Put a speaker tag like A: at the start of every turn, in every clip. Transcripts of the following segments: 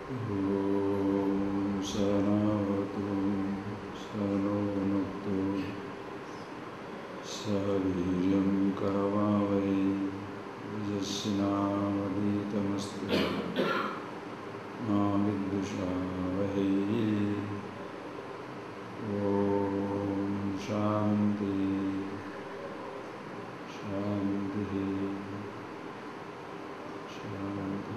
A: Om Sanavatu Sanonatu Saviryam Karavavai Jasnavaditamastu Navidushavai. Om Shanti Shanti Shanti.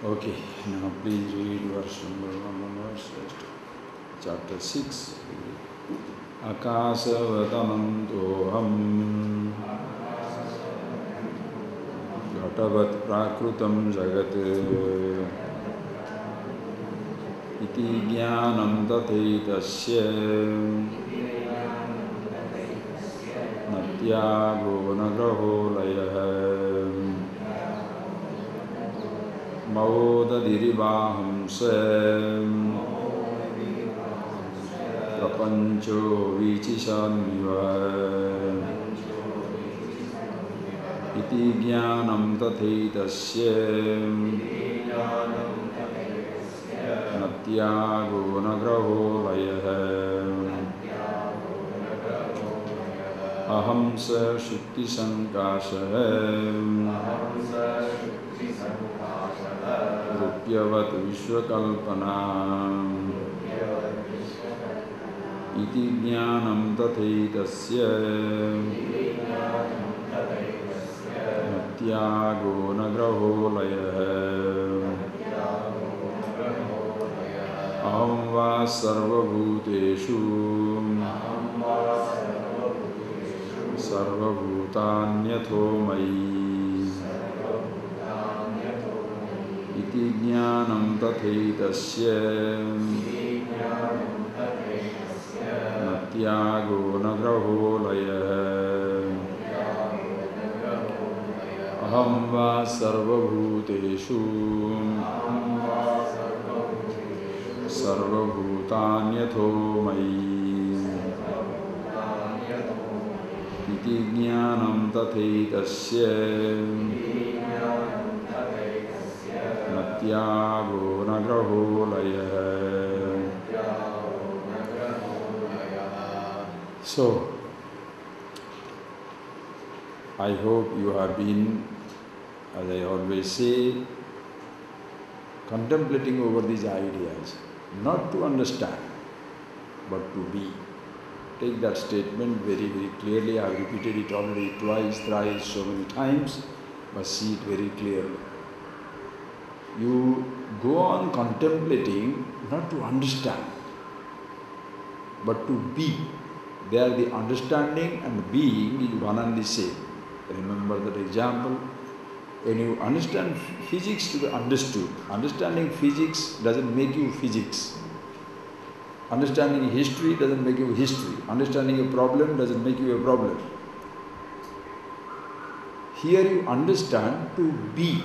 A: Okay, now please read verse number 1, chapter 6. Akasavatanantoham Ghatavat prakrutam jagat iti jnanam tathaitasya natyago nagraho layah Maudadirivahamsa Prapancho vichishanmiva Iti jnanam tathaitasya Natyago nagraho layah Ahamsa shukti sankasha Rupyavat vishwakalpana Iti jnanam tathaitasya Natyago nagraho layah Aham va sarvabhuteshu Sarvabhutanyatho mayi Iti jnanam tathaitasya Natyago nagraho layah Aham va sarvabhuteshu Sarvabhutanyatho mayi Iti jnanam tathaitasya Natyago nagraho layah. So, I hope you have been, as I always say, contemplating over these ideas, not to understand, but to be. Take that statement very, very clearly. I have repeated it already twice, thrice, so many times, but see it very clearly. You go on contemplating not to understand, but to be. There the understanding and being is one and the same. Remember that example? When you understand physics to be understood, understanding physics doesn't make you physics. Understanding history doesn't make you history. Understanding a problem doesn't make you a problem. Here you understand to be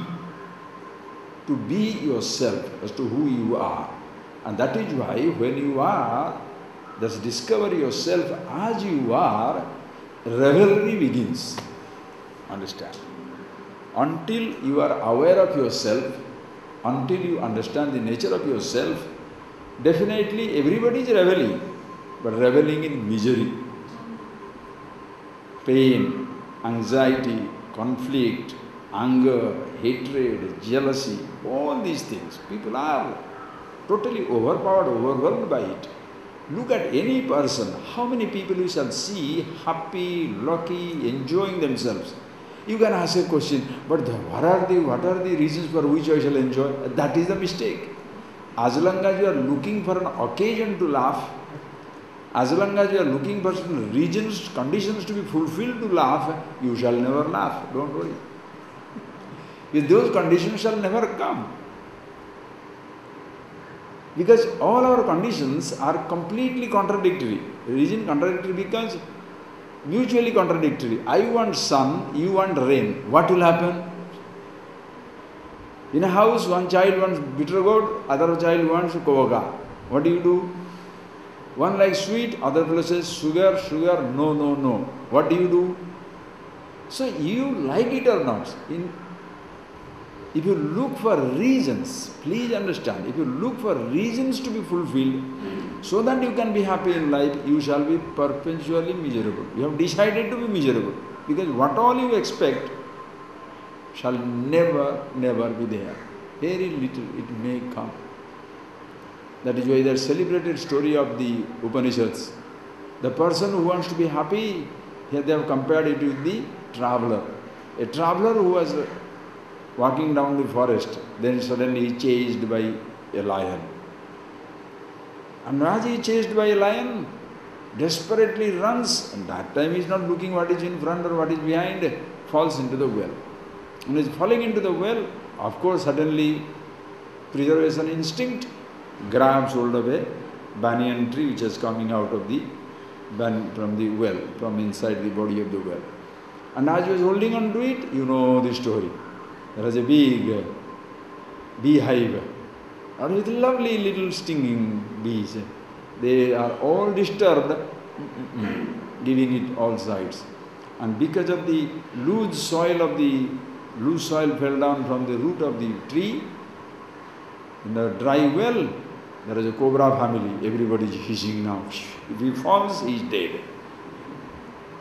A: yourself as to who you are. And that is why when you are, just discover yourself as you are, revelry begins. Understand? Until you are aware of yourself, until you understand the nature of yourself, definitely everybody is reveling, but reveling in misery, pain, anxiety, conflict, anger, hatred, jealousy, all these things. People are totally overpowered, overwhelmed by it. Look at any person, how many people you shall see happy, lucky, enjoying themselves. You can ask a question, but what are the reasons for which I shall enjoy? That is the mistake. As long as you are looking for an occasion to laugh, as long as you are looking for certain reasons, conditions to be fulfilled to laugh, you shall never laugh. Don't worry. If those conditions shall never come. Because all our conditions are completely contradictory. Reason contradictory because mutually contradictory. I want sun, you want rain. What will happen? In a house, one child wants bitter gourd, other child wants kovaga. What do? One likes sweet, other fellow says sugar, sugar, no, no, no. What do? So you like it or not? If you look for reasons, please understand, if you look for reasons to be fulfilled, so that you can be happy in life, you shall be perpetually miserable. You have decided to be miserable, because what all you expect shall never, never be there. Very little it may come. That is why that celebrated story of the Upanishads. The person who wants to be happy, here they have compared it with the traveler. A traveler who was walking down the forest, then suddenly he chased by a lion. And as he is chased by a lion, desperately runs, and that time he is not looking what is in front or what is behind, falls into the well. And is falling into the well, of course suddenly preservation instinct grabs hold of a banyan tree which is coming out of the from the well, from inside the body of the well. And as he was holding on to it, you know the story. There was a big beehive, or with lovely little stinging bees. They are all disturbed, giving it all sides. And because of the loose soil fell down from the root of the tree, in the dry well, there is a cobra family. Everybody is hissing now. If he falls, he is dead.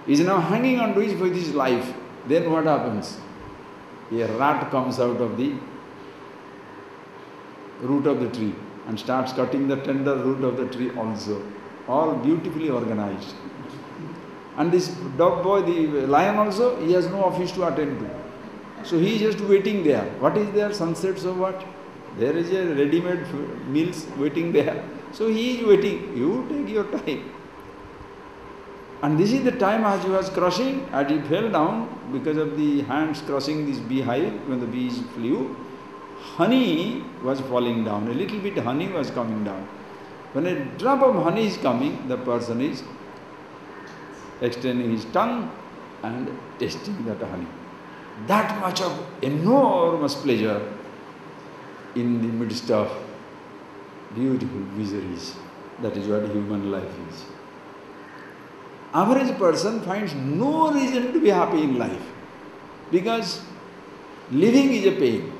A: He is now hanging on to it with his life. Then what happens? A rat comes out of the root of the tree and starts cutting the tender root of the tree also. All beautifully organized. And this dog boy, the lion also, he has no office to attend to. So he is just waiting there. What is there? Sunsets or what? There is a ready-made meals waiting there. So he is waiting. You take your time. And this is the time as he was crushing, as he fell down, because of the hands crushing this beehive, when the bees flew, honey was falling down. A little bit honey was coming down. When a drop of honey is coming, the person is extending his tongue and tasting that honey. That much of enormous pleasure in the midst of beautiful miseries. That is what human life is. Average person finds no reason to be happy in life, because living is a pain.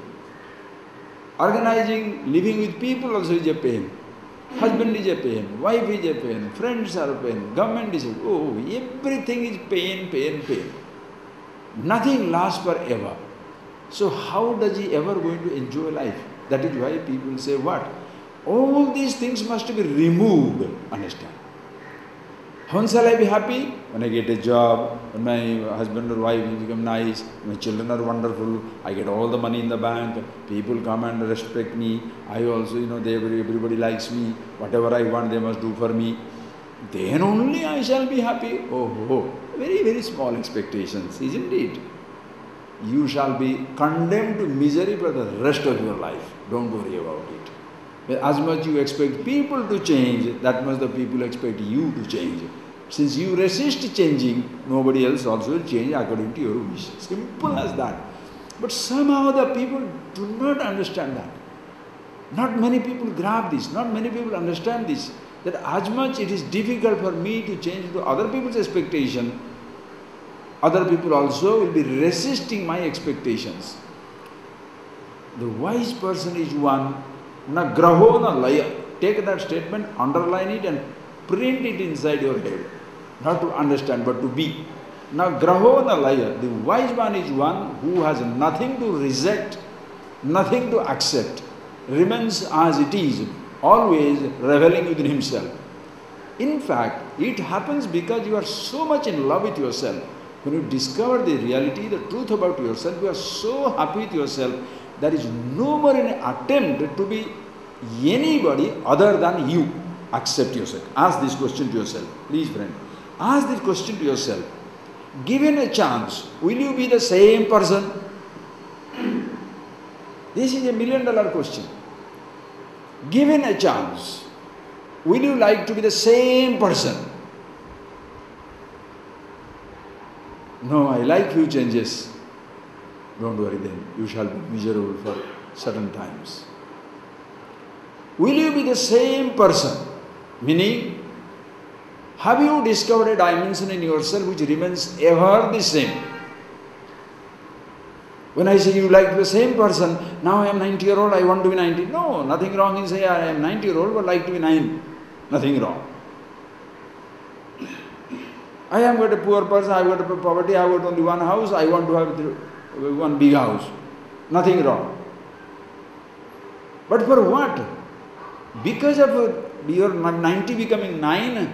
A: Organizing, living with people also is a pain. Husband is a pain, wife is a pain, friends are a pain, government is a pain. Oh, everything is pain, pain, pain. Nothing lasts forever. So how does he ever going to enjoy life? That is why people say what? All these things must be removed. Understand? When shall I be happy? When I get a job, when my husband or wife become nice, my children are wonderful, I get all the money in the bank, people come and respect me, I also, everybody likes me, whatever I want they must do for me. Then only I shall be happy. Oh, very, very small expectations, isn't it? You shall be condemned to misery for the rest of your life. Don't worry about it. As much you expect people to change, that much the people expect you to change. Since you resist changing, nobody else also will change according to your wish. Simple as that. But somehow the people do not understand that. Not many people grab this, not many people understand this. That as much it is difficult for me to change to other people's expectation, other people also will be resisting my expectations. The wise person is one, na graho na laya. Take that statement, underline it and print it inside your head. Not to understand, but to be. Na graho na laya. The wise one is one who has nothing to reject, nothing to accept, remains as it is, always reveling within himself. In fact, it happens because you are so much in love with yourself. When you discover the reality, the truth about yourself, you are so happy with yourself, there is no more an attempt to be anybody other than you. Accept yourself. Ask this question to yourself. Please, friend, ask this question to yourself. Given a chance, will you be the same person? This is $1 million question. Given a chance, will you like to be the same person? No, I like few changes. Don't worry then, you shall be miserable for certain times. Will you be the same person? Meaning, Have you discovered a dimension in yourself which remains ever the same? When I say you like the same person, now I am 90-year-old, I want to be 90. No, nothing wrong in saying I am 90-year-old but like to be 9. Nothing wrong. I am got a poor person, I got a poverty, I got only one house, I want to have one big house. Nothing wrong. But for what? Because of your 90 becoming 9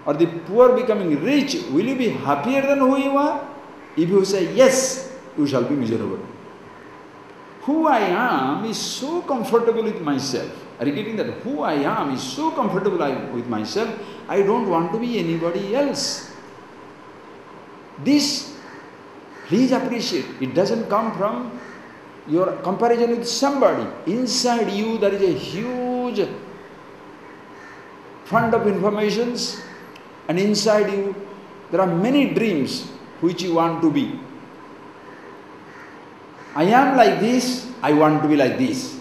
A: or the poor becoming rich, will you be happier than who you are? If you say yes, you shall be miserable. Who I am is so comfortable with myself. Are you getting that? Who I am is so comfortable with myself, I don't want to be anybody else. This, please appreciate, it doesn't come from your comparison with somebody. Inside you there is a huge fund of informations, and inside you there are many dreams which you want to be. I am like this, I want to be like this.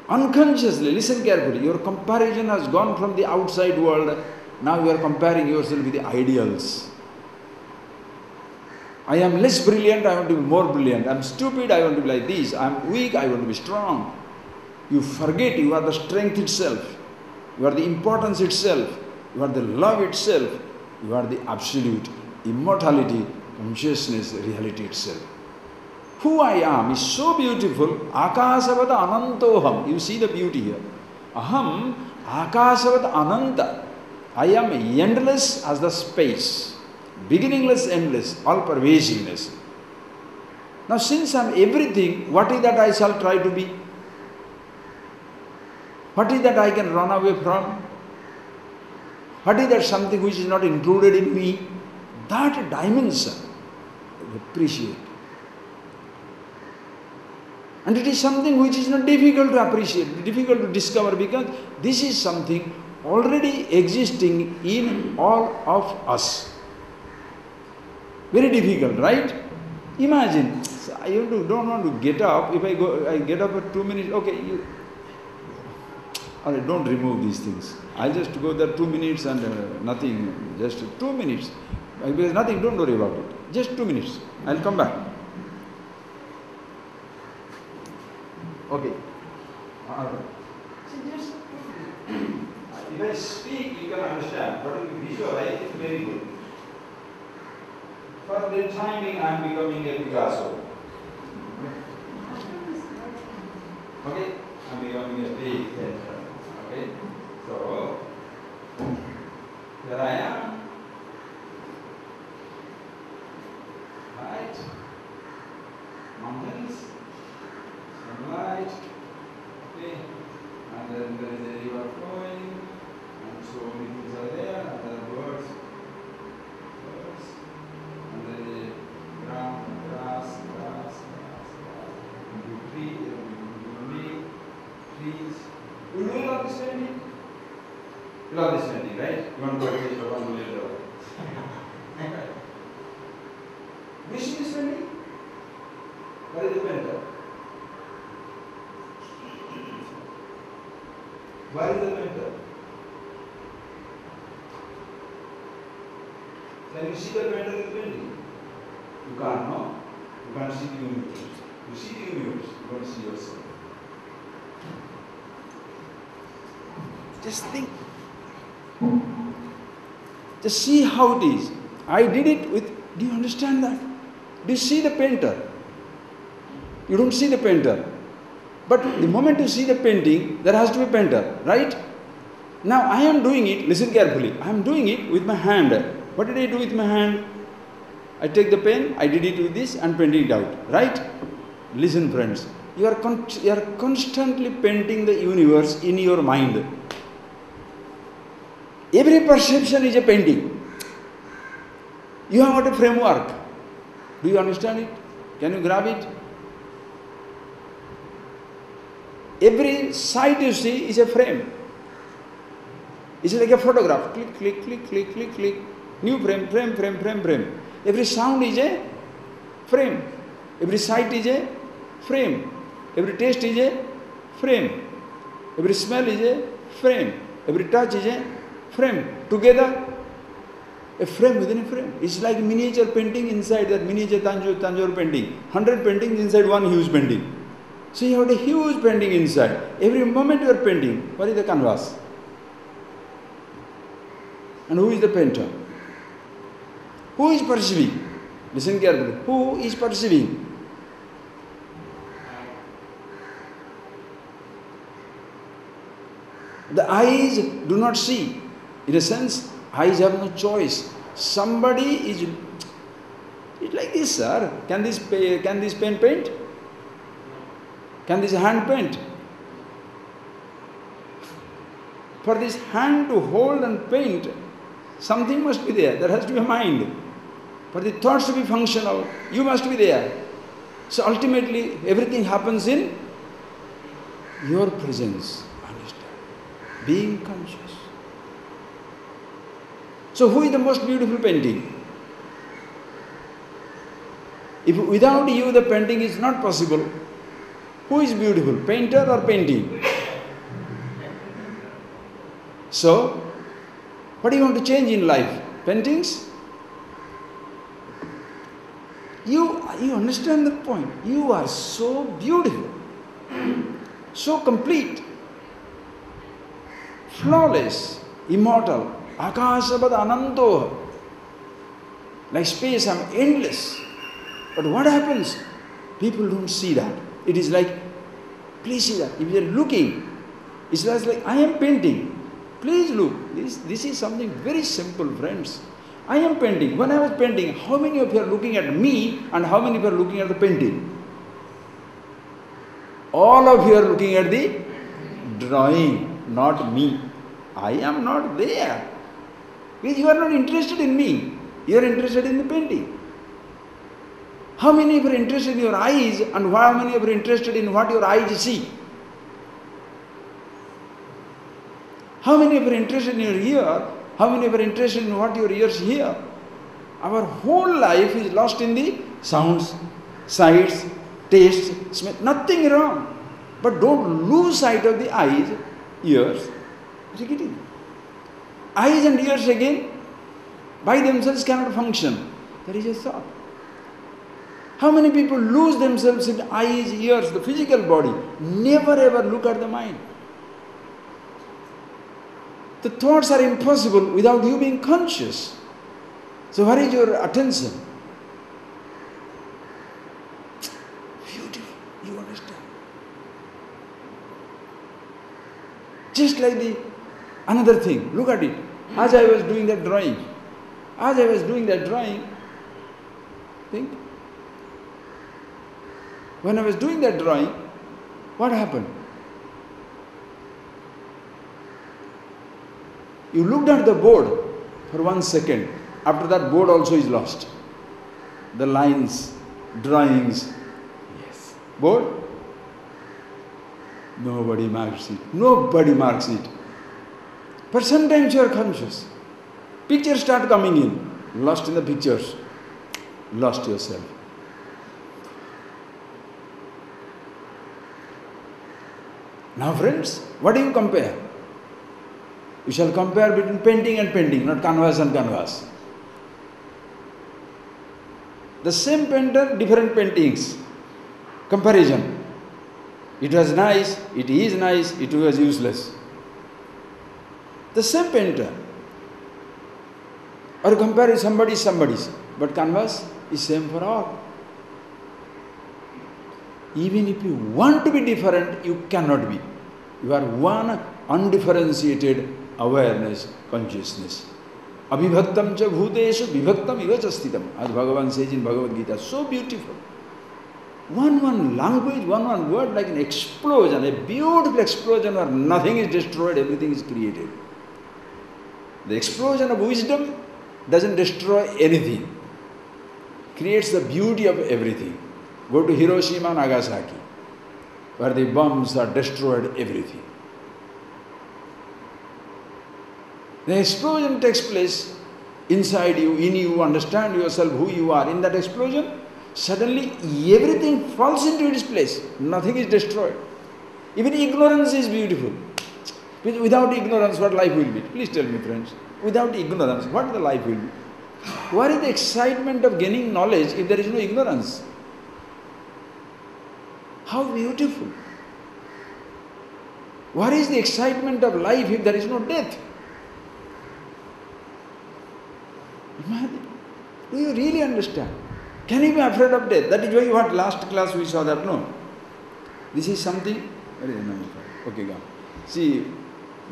A: Unconsciously, listen carefully, your comparison has gone from the outside world, now you are comparing yourself with the ideals. I am less brilliant, I want to be more brilliant. I am stupid, I want to be like this. I am weak, I want to be strong. You forget you are the strength itself. You are the importance itself. You are the love itself. You are the absolute immortality, consciousness, reality itself. Who I am is so beautiful. Akasavata anantoham. You see the beauty here. Aham akasavata ananta. I am endless as the space. Beginningless, endless, all pervasiveness. Now since I am everything, what is that I shall try to be? What is that I can run away from? What is that something which is not included in me? That dimension, appreciate. And it is something which is not difficult to appreciate, difficult to discover, because this is something already existing in all of us. Very difficult, right? Imagine, I don't want to get up. If I get up for 2 minutes, okay, all right, don't remove these things. I'll just go there 2 minutes and nothing, just 2 minutes. If there's nothing, don't worry about it. Just 2 minutes, I'll come back. Okay. All right. See, just, if I speak, you can understand, but if you visualize, it's very good. For the timing, I am becoming a Picasso. Okay? I am becoming a big painter. Okay? So, here I am. Right? Mountains, sunlight, okay? And then there is a river flowing, and so many things are there, and there are birds. And then the ground, grass, tree, trees. You know all this painting? You love this painting, right? You want to purchase for $1 million. You see this painting? What is the painter? Where is the painter? Can you see the painter in the painting? You can't, no? You can't see the universe. You see the universe, you don't see yourself. Just think. Just see how it is. I did it with, do you understand that? Do you see the painter? You don't see the painter. But the moment you see the painting, there has to be a painter, right? Now I am doing it, listen carefully, I am doing it with my hand. What did I do with my hand? I take the pen, I did it with this and painted it out, right? Listen friends, you are constantly painting the universe in your mind. Every perception is a painting. You have got a framework. Do you understand it? Can you grab it? Every sight you see is a frame. It's like a photograph. Click, click, click, click, click, click. New frame, frame, frame, frame, frame. Every sound is a frame. Every sight is a frame. Every taste is a frame. Every smell is a frame. Every touch is a frame together. A frame within a frame. It's like miniature painting inside that miniature Tanjore painting. 100 paintings inside one huge painting. So you have a huge painting inside. Every moment you are painting, what is the canvas? And who is the painter? Who is perceiving? Listen carefully. Who is perceiving? The eyes do not see. In a sense, eyes have no choice. Somebody is... It's like this, sir. Can this pen paint? Can this hand paint? For this hand to hold and paint, something must be there. There has to be a mind. For the thoughts to be functional, you must be there. So ultimately, everything happens in your presence. Understand? Being conscious. So who is the most beautiful painting? If without you the painting is not possible, who is beautiful? Painter or painting? So, what do you want to change in life? Paintings? You understand the point. You are so beautiful, so complete, flawless, immortal. Akashabad ananto. Like space, I'm endless. But what happens? People don't see that. It is like, please see that. If you are looking, it's just like, I am painting. Please look. This is something very simple, friends. I am painting. When I was painting, how many of you are looking at me and how many of you are looking at the painting? All of you are looking at the drawing, not me. I am not there. Because you are not interested in me. You are interested in the painting. How many of you are interested in your eyes and how many of you are interested in what your eyes see? How many of you are interested in your ear? How many of you are interested in what your ears hear? Our whole life is lost in the sounds, sights, tastes, smell. Nothing wrong. But don't lose sight of the eyes, ears. Repeating. Eyes and ears again, by themselves cannot function. There is a thought. How many people lose themselves in eyes, ears, the physical body, never ever look at the mind? The thoughts are impossible without you being conscious. So where is your attention? Beautiful, you understand? Just like another thing, look at it. As I was doing that drawing, think. When I was doing that drawing, what happened? You looked at the board for 1 second. After that, board also is lost. The lines, drawings. Yes. Board? Nobody marks it. Nobody marks it. But sometimes you are conscious. Pictures start coming in. Lost in the pictures. Lost yourself. Now friends, what do you compare? You shall compare between painting and painting, not canvas and canvas. The same painter, different paintings. Comparison. It was nice, it is nice, it was useless. The same painter. Or compare somebody's. But canvas is same for all. Even if you want to be different, you cannot be. You are one undifferentiated awareness, consciousness. Abhibhaktam cha bhuteshu vibhaktam iva cha sthitam. As Bhagavan says in Bhagavad Gita, so beautiful. One language, one word, like an explosion, a beautiful explosion where nothing is destroyed, everything is created. The explosion of wisdom doesn't destroy anything. Creates the beauty of everything. Go to Hiroshima, Nagasaki, where the bombs are destroyed everything. The explosion takes place inside you, in you, understand yourself, who you are. In that explosion, suddenly everything falls into its place. Nothing is destroyed. Even ignorance is beautiful. Without ignorance, what life will be? Please tell me, friends. Without ignorance, what the life will be? What is the excitement of gaining knowledge if there is no ignorance? How beautiful. What is the excitement of life if there is no death? Imagine. Do you really understand? Can you be afraid of death? That is why you had last class we saw that, no? This is something, okay, go. See,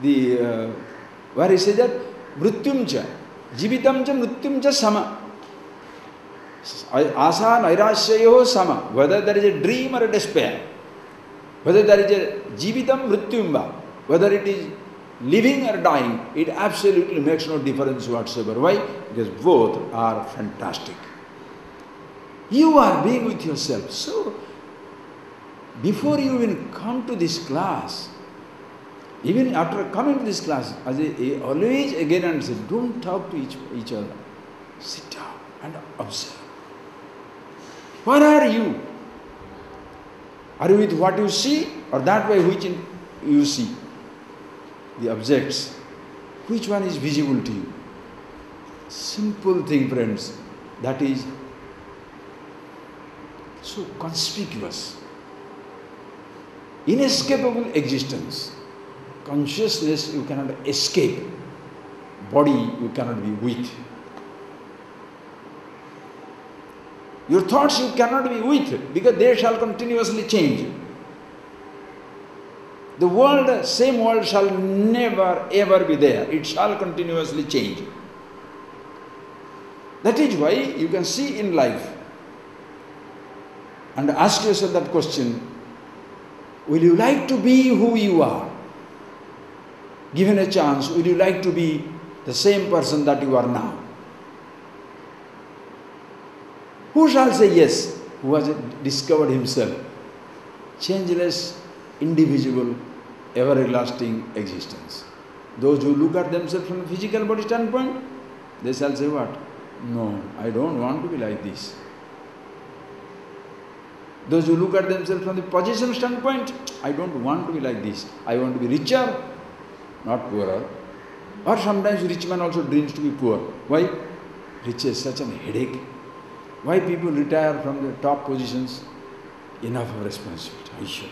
A: where he says that, mrityumcha, jivitamcha mrityumcha sama. Asa nairasyayo sama. Whether there is a dream or a despair, whether there is a jivitam mrityumba, whether it is living or dying, it absolutely makes no difference whatsoever. Why? Because both are fantastic. You are being with yourself. So, before you even come to this class, even after coming to this class, as I always again and say, don't talk to each other. Sit down and observe. Where are you? Are you with what you see or that way which you see? The objects. Which one is visible to you? Simple thing, friends. That is so conspicuous. Inescapable existence. Consciousness you cannot escape. Body you cannot be with. Your thoughts you cannot be with because they shall continuously change. The world, same world shall never ever be there. It shall continuously change. That is why you can see in life and ask yourself that question, will you like to be who you are? Given a chance, would you like to be the same person that you are now? Who shall say yes? Who has discovered himself? Changeless, indivisible, everlasting existence. Those who look at themselves from a physical body standpoint, they shall say what? No, I don't want to be like this. Those who look at themselves from the position standpoint, I don't want to be like this. I want to be richer, not poorer. Or sometimes rich man also dreams to be poor. Why? Rich is such a headache. Why people retire from the top positions? Enough of responsibility. Aisha,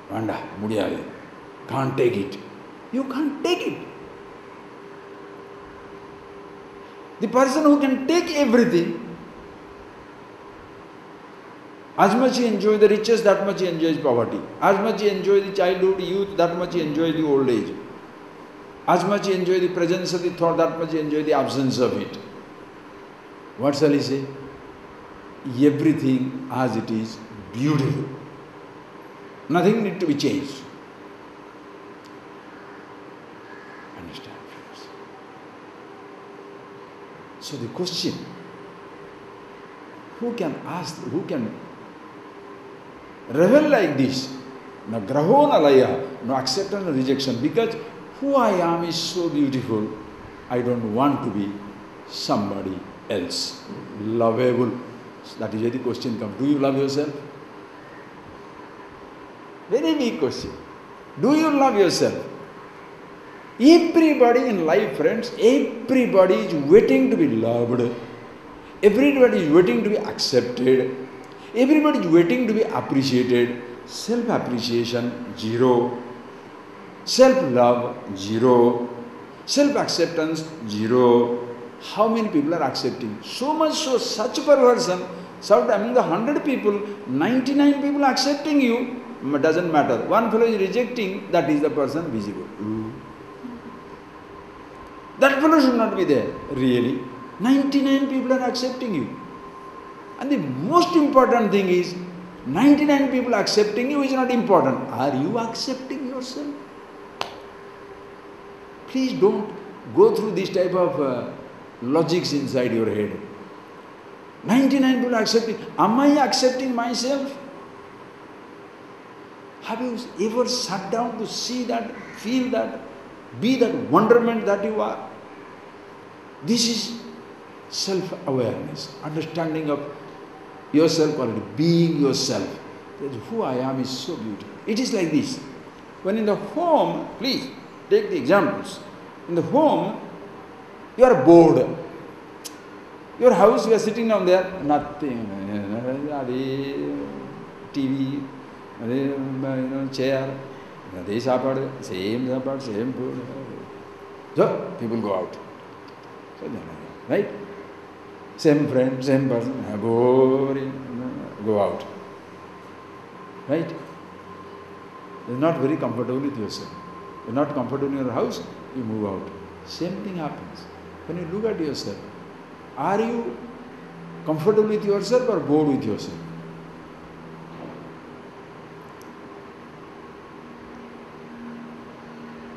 A: Vanda, Mudiyale. Can't take it. You can't take it. The person who can take everything, as much he enjoys the riches, that much he enjoys poverty. As much he enjoys the childhood, youth, that much he enjoys the old age. As much he enjoys the presence of the thought, that much he enjoys the absence of it. What shall he say? Everything as it is, beautiful. Nothing needs to be changed. Understand, friends? So the question, who can ask, who can revel like this? No graho na laya, no acceptance or rejection, because who I am is so beautiful, I don't want to be somebody else. Lovable. That is where the question comes. Do you love yourself? Very big question. Do you love yourself? Everybody in life, friends, everybody is waiting to be loved. Everybody is waiting to be accepted. Everybody is waiting to be appreciated. Self-appreciation, zero. Self-love, zero. Self-acceptance, zero. How many people are accepting? So much so, such perversion, so among the 100 people, 99 people are accepting you, doesn't matter. One fellow is rejecting, that is the person visible. That fellow should not be there, really. 99 people are accepting you. And the most important thing is, 99 people accepting you is not important. Are you accepting yourself? Please don't go through this type of logics inside your head. 99 people accepting. Am I accepting myself? Have you ever sat down to see that, feel that, be that wonderment that you are? This is self-awareness, understanding of yourself quality, being yourself. That who I am is so beautiful. It is like this. When in the home, please, Take the examples. In the home, you are bored. Your house, you are sitting down there, nothing. TV, chair, same food. So, people go out. Right? Same friend, same person, go out. Right? You're not very comfortable with yourself. You're not comfortable in your house, you move out. Same thing happens. When you look at yourself, are you comfortable with yourself or bored with yourself?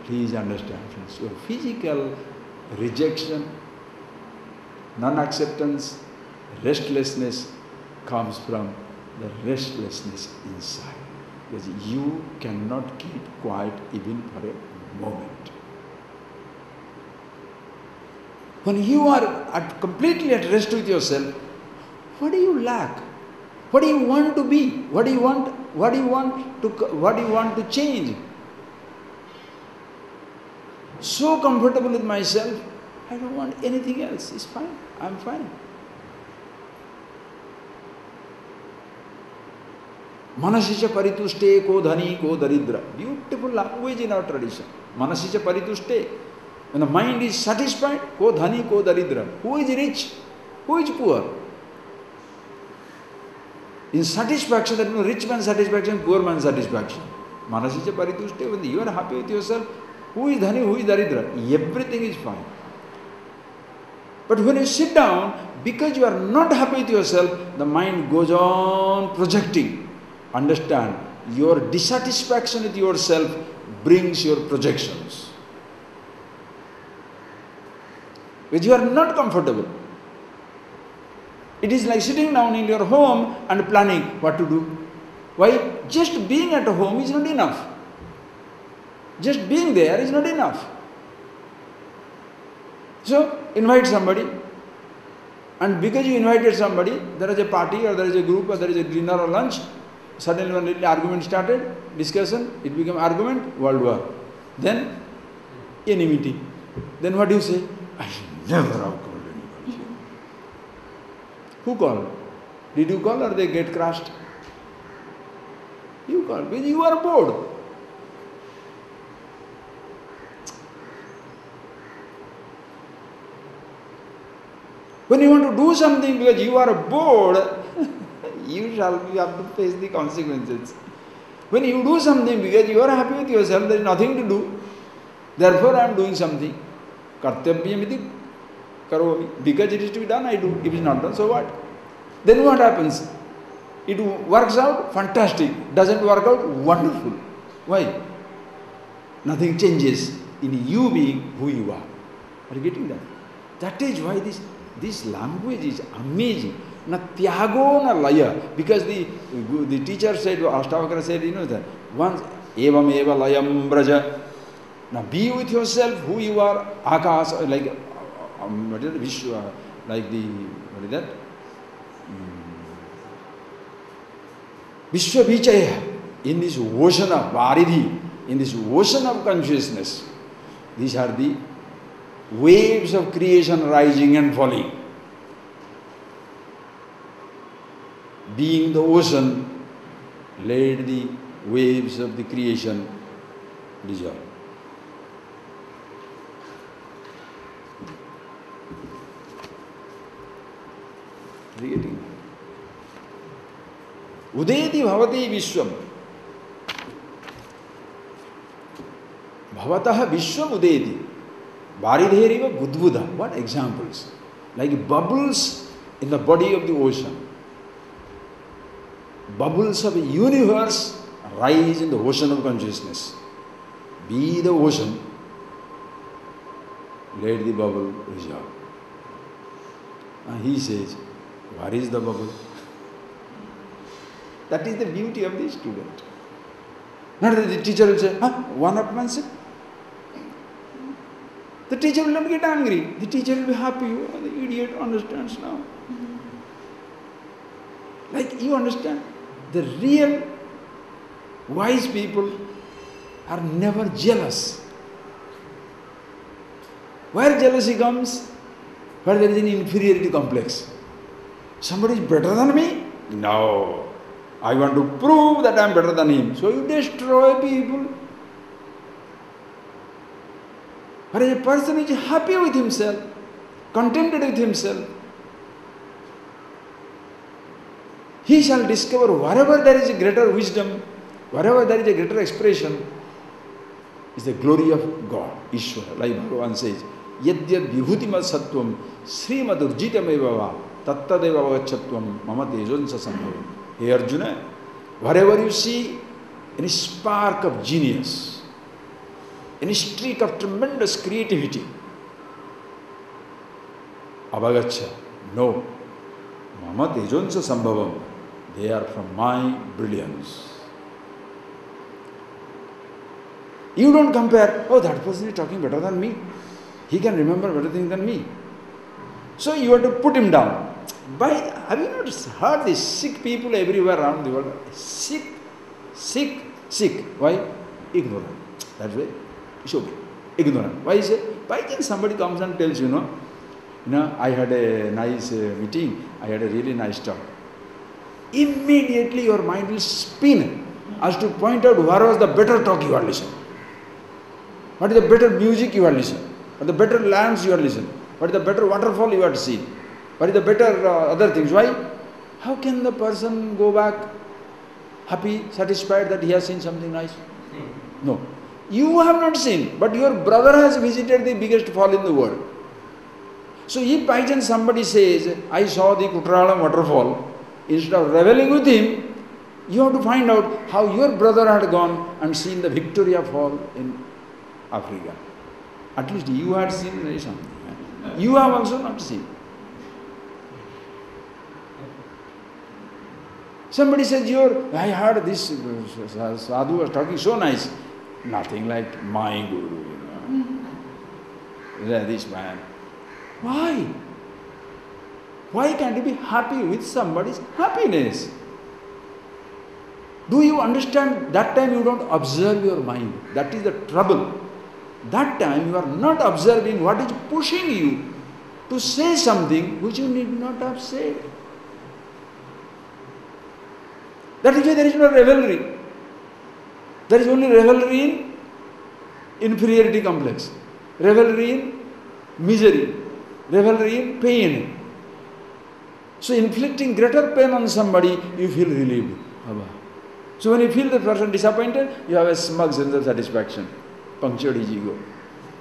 A: Please understand, friends, your physical rejection, non-acceptance, restlessness comes from the restlessness inside. Because you cannot keep quiet even for a moment. When you are completely at rest with yourself, what do you lack? What do you want to be? What do you want? What do you want to change? So comfortable with myself, I don't want anything else. It's fine. I'm fine. Manasicha paritushte ko dhani ko daridra. Beautiful language in our tradition. Manasicha paritushte. When the mind is satisfied, ko dhani ko daridra. Who is rich? Who is poor? In satisfaction, that means rich man's satisfaction, poor man's satisfaction. Manasicha paritushte, when you are happy with yourself, who is dhani, who is daridra? Everything is fine. But when you sit down, because you are not happy with yourself, the mind goes on projecting. Understand, your dissatisfaction with yourself brings your projections. Because you are not comfortable. It is like sitting down in your home and planning what to do. Why? Just being at home is not enough. Just being there is not enough. So, invite somebody, and because you invited somebody, there is a party or there is a group or there is a dinner or lunch, suddenly one little argument started, discussion, it became argument, world war. Then, enmity. Then what do you say? I never have called anybody. Who called? Did you call or they get crushed? You called, because you are bored. When you want to do something because you are bored, you have to face the consequences. When you do something because you are happy with yourself, there is nothing to do. Therefore, I am doing something. Kartavyamiti karomi. Because it is to be done, I do. If it is not done, so what? Then what happens? It works out, fantastic. Doesn't work out, wonderful. Why? Nothing changes in you being who you are. Are you getting that? That is why this language is amazing. Na tyago na laya. Because the teacher said, ASHTAVAKRA said, that once evam eva layam braja. Now be with yourself who you are. Akas, like what is it? Vishwa, like the, what is that? Vishwa Vichaya. In this ocean of Varidhi, in this ocean of consciousness, these are the waves of creation rising and falling. Being the ocean, let the waves of the creation dissolve. Udeti bhavati vishwam. Bhavataha vishwam udeti. Varidheriva budbuddha. What examples? Like bubbles in the body of the ocean. Bubbles of a universe rise in the ocean of consciousness. Be the ocean. Let the bubble dissolve. And he says, where is the bubble? That is the beauty of the student. Not that the teacher will say, one-upmanship. The teacher will not get angry. The teacher will be happy. Oh, the idiot understands now. Like you understand, the real wise people are never jealous. Where jealousy comes? Where there is an inferiority complex. Somebody is better than me? No. I want to prove that I am better than him. So you destroy people. Whereas a person is happy with himself, contented with himself, he shall discover wherever there is a greater wisdom, wherever there is a greater expression, is the glory of God, Ishvara. Like Bhagavan says, Yadyad vibhutimad sattvam srimad urjitameva tattadeva vagachatvam mama tejonsa sambhavam. Hey Arjuna, wherever you see any spark of genius, any streak of tremendous creativity, avagacha, no, mama tejonsa sambhavam, they are from my brilliance. You don't compare, oh, that person is talking better than me. He can remember better things than me. So you have to put him down. Have you not heard these sick people everywhere around the world? Sick. Why? Ignorant. That's why it's okay. Ignorant. Why is it? Why can somebody comes and tells you, I had a nice meeting, I had a really nice talk. Immediately your mind will spin as to point out where was the better talk you are listening. What is the better music you are listening? What is the better lands you are listening? What is the better waterfall you are seeing? What is the better other things? Why? How can the person go back happy, satisfied that he has seen something nice? No. You have not seen, but your brother has visited the biggest fall in the world. So if by chance somebody says, I saw the Kutralam waterfall, instead of reveling with him, you have to find out how your brother had gone and seen the Victoria Fall in Africa. At least you had seen something. You have also not seen. Somebody says, I heard this sadhu was talking so nice. Nothing like my guru, This man. Why? Why can't you be happy with somebody's happiness? Do you understand? That time you don't observe your mind. That is the trouble. That time you are not observing what is pushing you to say something which you need not have said. That is why there is no revelry. There is only revelry in inferiority complex, revelry in misery, revelry in pain. So inflicting greater pain on somebody, you feel relieved. So when you feel the person disappointed, you have a smug sense of satisfaction. Punctured his ego.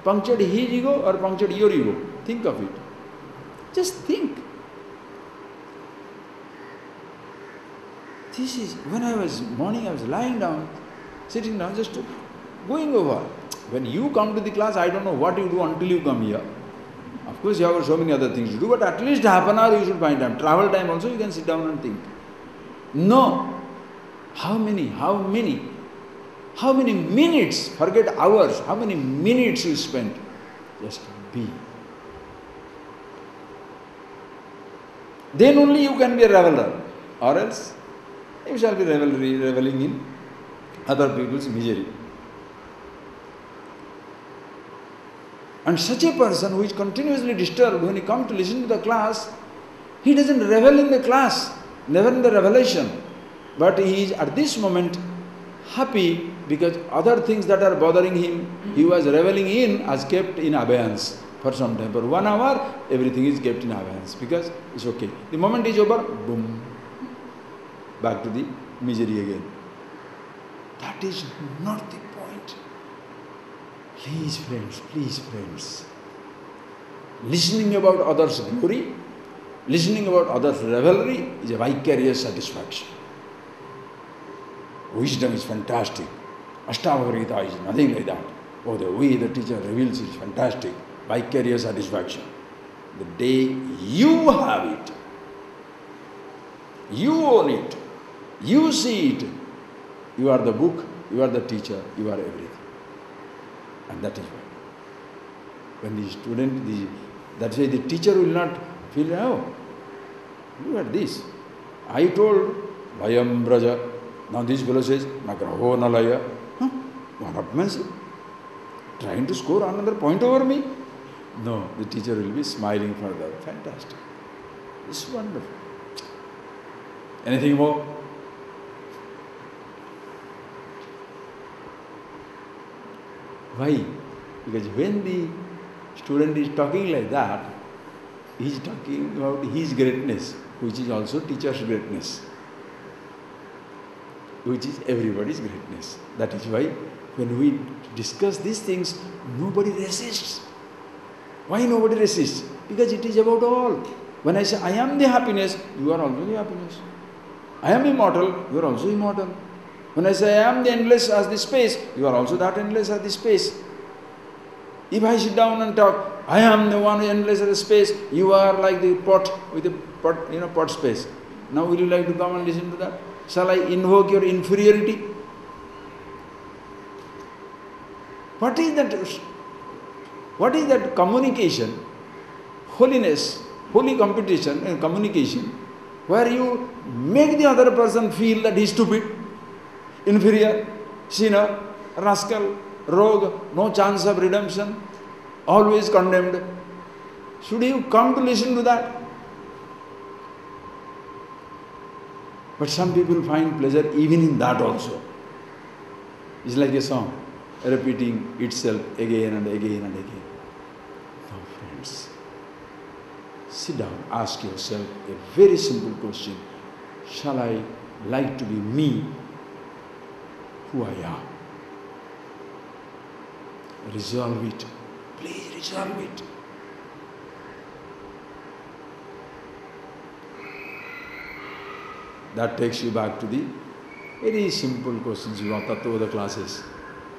A: Punctured his ego or punctured your ego? Think of it. Just think. This is, when I was lying down, sitting down, just going over. When you come to the class, I don't know what you do until you come here. Of course, you have so many other things to do, but at least half an hour you should find time. Travel time also, you can sit down and think. No. How many minutes, forget hours, how many minutes you spend? Just be. Then only you can be a reveler, or else you shall be reveling in other people's misery. And such a person who is continuously disturbed, when he comes to listen to the class, he doesn't revel in the class, never in the revelation. But he is at this moment happy because other things that are bothering him, he was reveling in as kept in abeyance for some time. For 1 hour, everything is kept in abeyance because it's okay. The moment is over, boom, back to the misery again. That is not the point. Please friends, listening about others' glory, listening about others' revelry is a vicarious satisfaction. Wisdom is fantastic. ASHTAVAKRA GITA is nothing like that. Oh, the way the teacher reveals it is fantastic. Vicarious satisfaction. The day you have it, you own it, you see it, you are the book, you are the teacher, you are everything. And that is why. When the student, that's why the teacher will not feel, oh, look at this. I told Vayam Braja. Now this fellow says, Nagraho Nalaya. What happens? Trying to score another point over me. No, the teacher will be smiling further. Fantastic. It's wonderful. Anything more? Why? Because when the student is talking like that, he is talking about his greatness, which is also teacher's greatness, which is everybody's greatness. That is why when we discuss these things, nobody resists. Why nobody resists? Because it is about all. When I say, I am the happiness, you are also the happiness. I am immortal, you are also immortal. When I say, I am the endless as the space, you are also that endless as the space. If I sit down and talk, I am the one endless as the space, you are like the pot with the pot, pot space. Now will you like to come and listen to that? Shall I invoke your inferiority? What is that communication, holiness, holy competition and communication, where you make the other person feel that he is stupid, inferior, sinner, rascal, rogue, no chance of redemption, always condemned. Should you come to listen to that? But some people find pleasure even in that also. It's like a song, repeating itself again and again and again. No, friends. Sit down, ask yourself a very simple question. Shall I like to be me, who I am? Resolve it. Please resolve it. That takes you back to the very simple questions you want to the classes.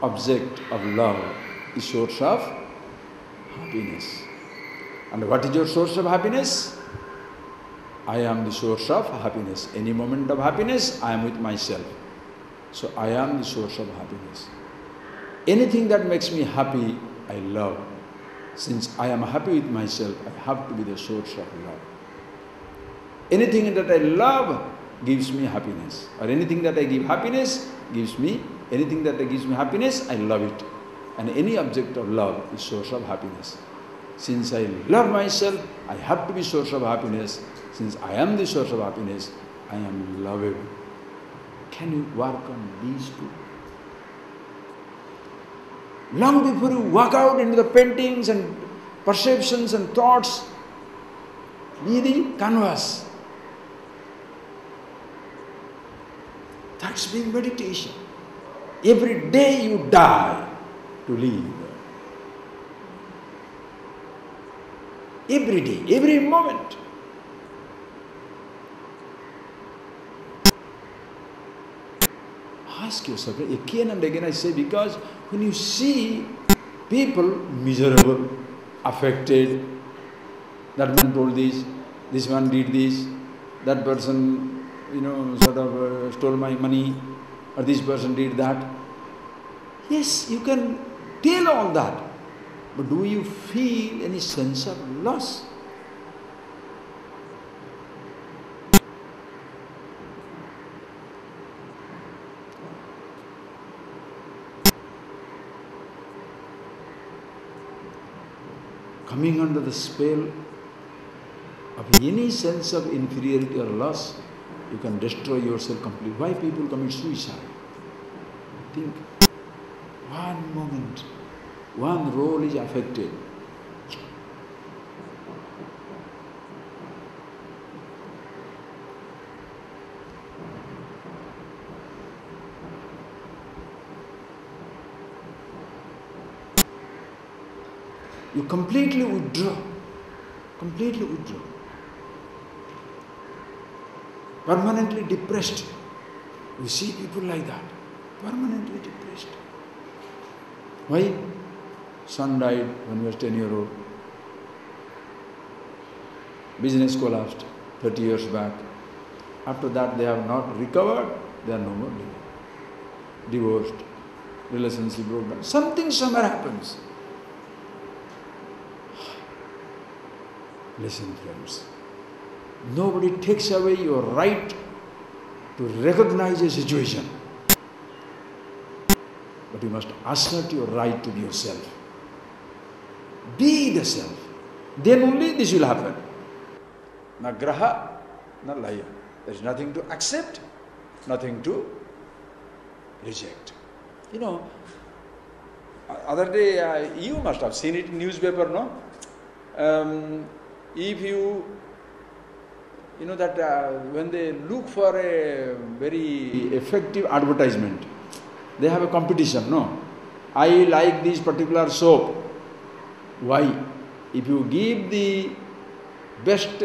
A: Object of love is source of happiness. And what is your source of happiness? I am the source of happiness. Any moment of happiness, I am with myself. So I am the source of happiness. Anything that makes me happy, I love. Since I am happy with myself, I have to be the source of love. Anything that I love gives me happiness. Or anything that I give happiness gives me, anything that gives me happiness, I love it. And any object of love is source of happiness. Since I love myself, I have to be source of happiness. Since I am the source of happiness, I am lovable. Can you work on these two? Long before you walk out into the paintings and perceptions and thoughts, be the canvas. That's being meditation. Every day you die to live. Every day, every moment. Ask yourself again and again, I say, because when you see people miserable, affected, that man told this one did this, that person, stole my money, or this person did that. Yes, you can tell all that, but do you feel any sense of loss? Coming under the spell of any sense of inferiority or loss, you can destroy yourself completely. Why people commit suicide? Think. One moment, one role is affected. You completely withdraw. Completely withdraw. Permanently depressed. You see people like that. Permanently depressed. Why? Son died when he was 10-year-old. Business collapsed 30 years back. After that they have not recovered, they are no more living. Divorced, relationship broke down. Something somewhere happens. Listen, friends. Nobody takes away your right to recognize a situation. But you must assert your right to be yourself. Be the self. Then only this will happen. Na graha, na laya. There is nothing to accept, nothing to reject. You know, other day, you must have seen it in newspaper, no? If you know that when they look for a very effective advertisement, they have a competition, no? I like this particular soap. Why? If you give the best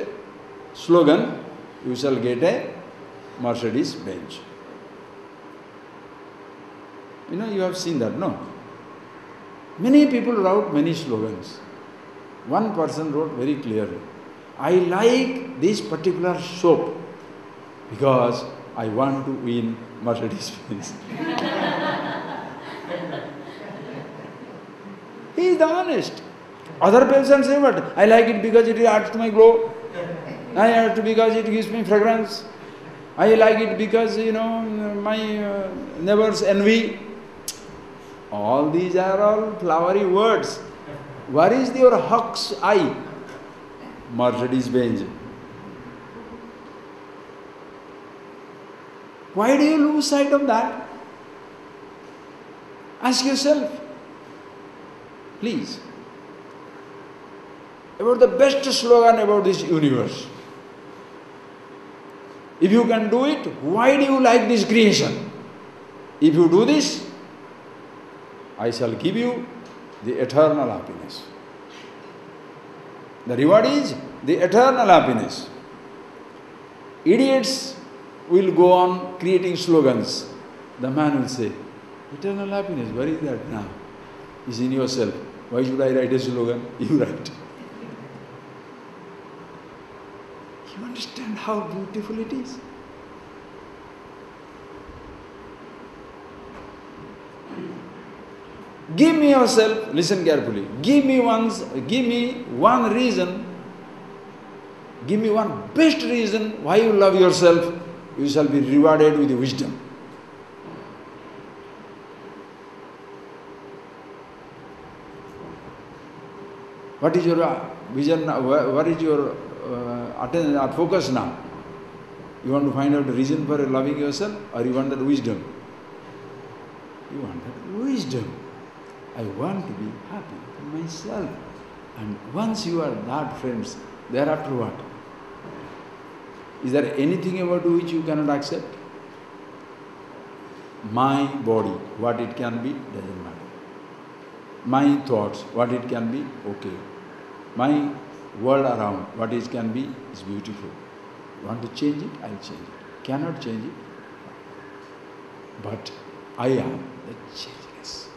A: slogan, you shall get a Mercedes Benz. You know, you have seen that, no? Many people wrote many slogans. One person wrote very clearly, I like this particular soap because I want to win Mercedes Benz. He is the honest. Other persons say what? I like it because it adds to my glow. I like it because it gives me fragrance. I like it because, my neighbors envy. All these are all flowery words. Where is your hawk's eye? Mercedes Benz. Why do you lose sight of that? Ask yourself, please, about the best slogan about this universe. If you can do it, why do you like this creation? If you do this, I shall give you the eternal happiness. The reward is the eternal happiness. Idiots will go on creating slogans. The man will say, eternal happiness, where is that now? It's in yourself. Why should I write a slogan? You write. You understand how beautiful it is? Give me yourself, listen carefully, give me one reason, give me one best reason why you love yourself, you shall be rewarded with wisdom. What is your vision now? What is your focus now? You want to find out the reason for loving yourself, or you want that wisdom? You want that wisdom. I want to be happy for myself. And once you are that, friends, thereafter what? Is there anything about which you cannot accept? My body, what it can be, doesn't matter. My thoughts, what it can be, okay. My world around, what it can be, is beautiful. Want to change it? I'll change it. Cannot change it. But I am the changeless.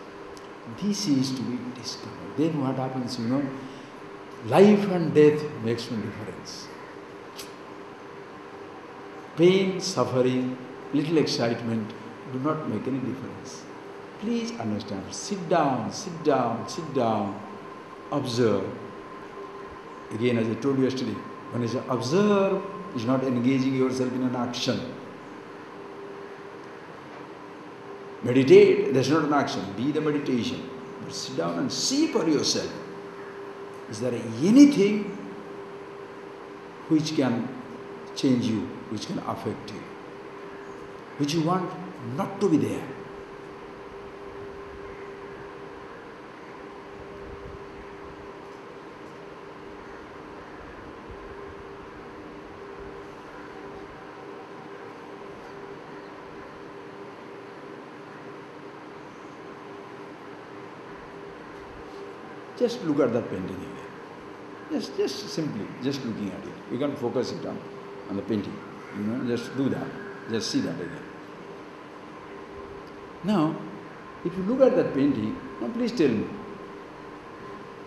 A: This is to be discovered. Then what happens, life and death makes no difference. Pain, suffering, little excitement do not make any difference. Please understand. Sit down, sit down, sit down. Observe. Again, as I told you yesterday, when I say observe, is not engaging yourself in an action. Meditate, that's not an action. Be the meditation. But sit down and see for yourself. Is there anything which can change you, which can affect you, which you want not to be there? Just look at that painting again. Just simply, just looking at it. You can focus it on the painting. Just do that. Just see that again. Now, if you look at that painting, now please tell me.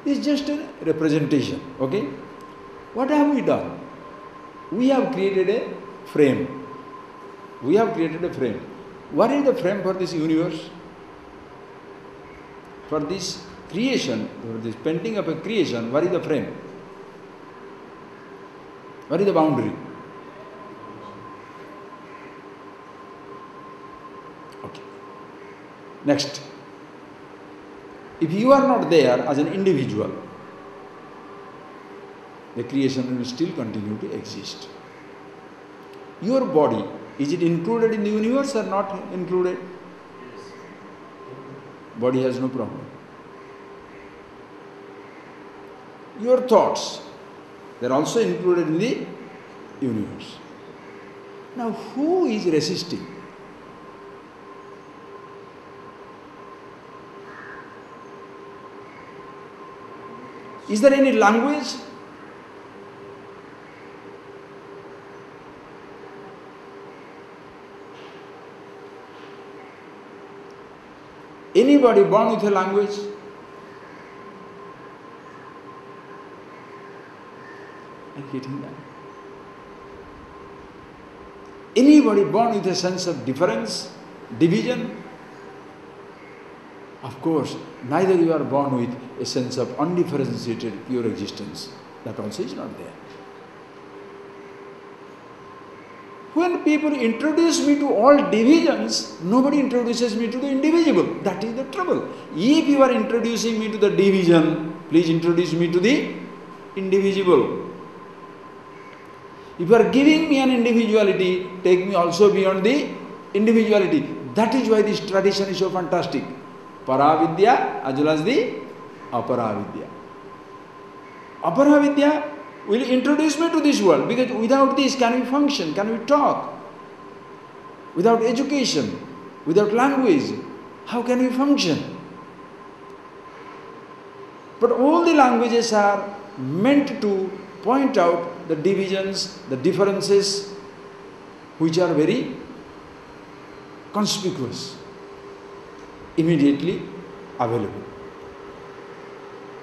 A: It's just a representation, okay? What have we done? We have created a frame. We have created a frame. What is the frame for this universe? For this creation, for this painting of a creation, what is the frame? What is the boundary? Okay. Next. If you are not there as an individual, the creation will still continue to exist. Your body, is it included in the universe or not included? Body has no problem. Your thoughts, they are also included in the universe. Now, who is resisting? Is there any language? Anybody born with a language? Are you getting that? Anybody born with a sense of difference, division? Of course, neither you are born with a sense of undifferentiated pure existence. That also is not there. When people introduce me to all divisions, nobody introduces me to the indivisible. That is the trouble. If you are introducing me to the division, please introduce me to the indivisible. If you are giving me an individuality, take me also beyond the individuality. That is why this tradition is so fantastic. Paravidya as well as the Aparavidya. Aparavidya will introduce me to this world, because without this can we function, can we talk? Without education, without language, how can we function? But all the languages are meant to point out the divisions, the differences which are very conspicuous, immediately available.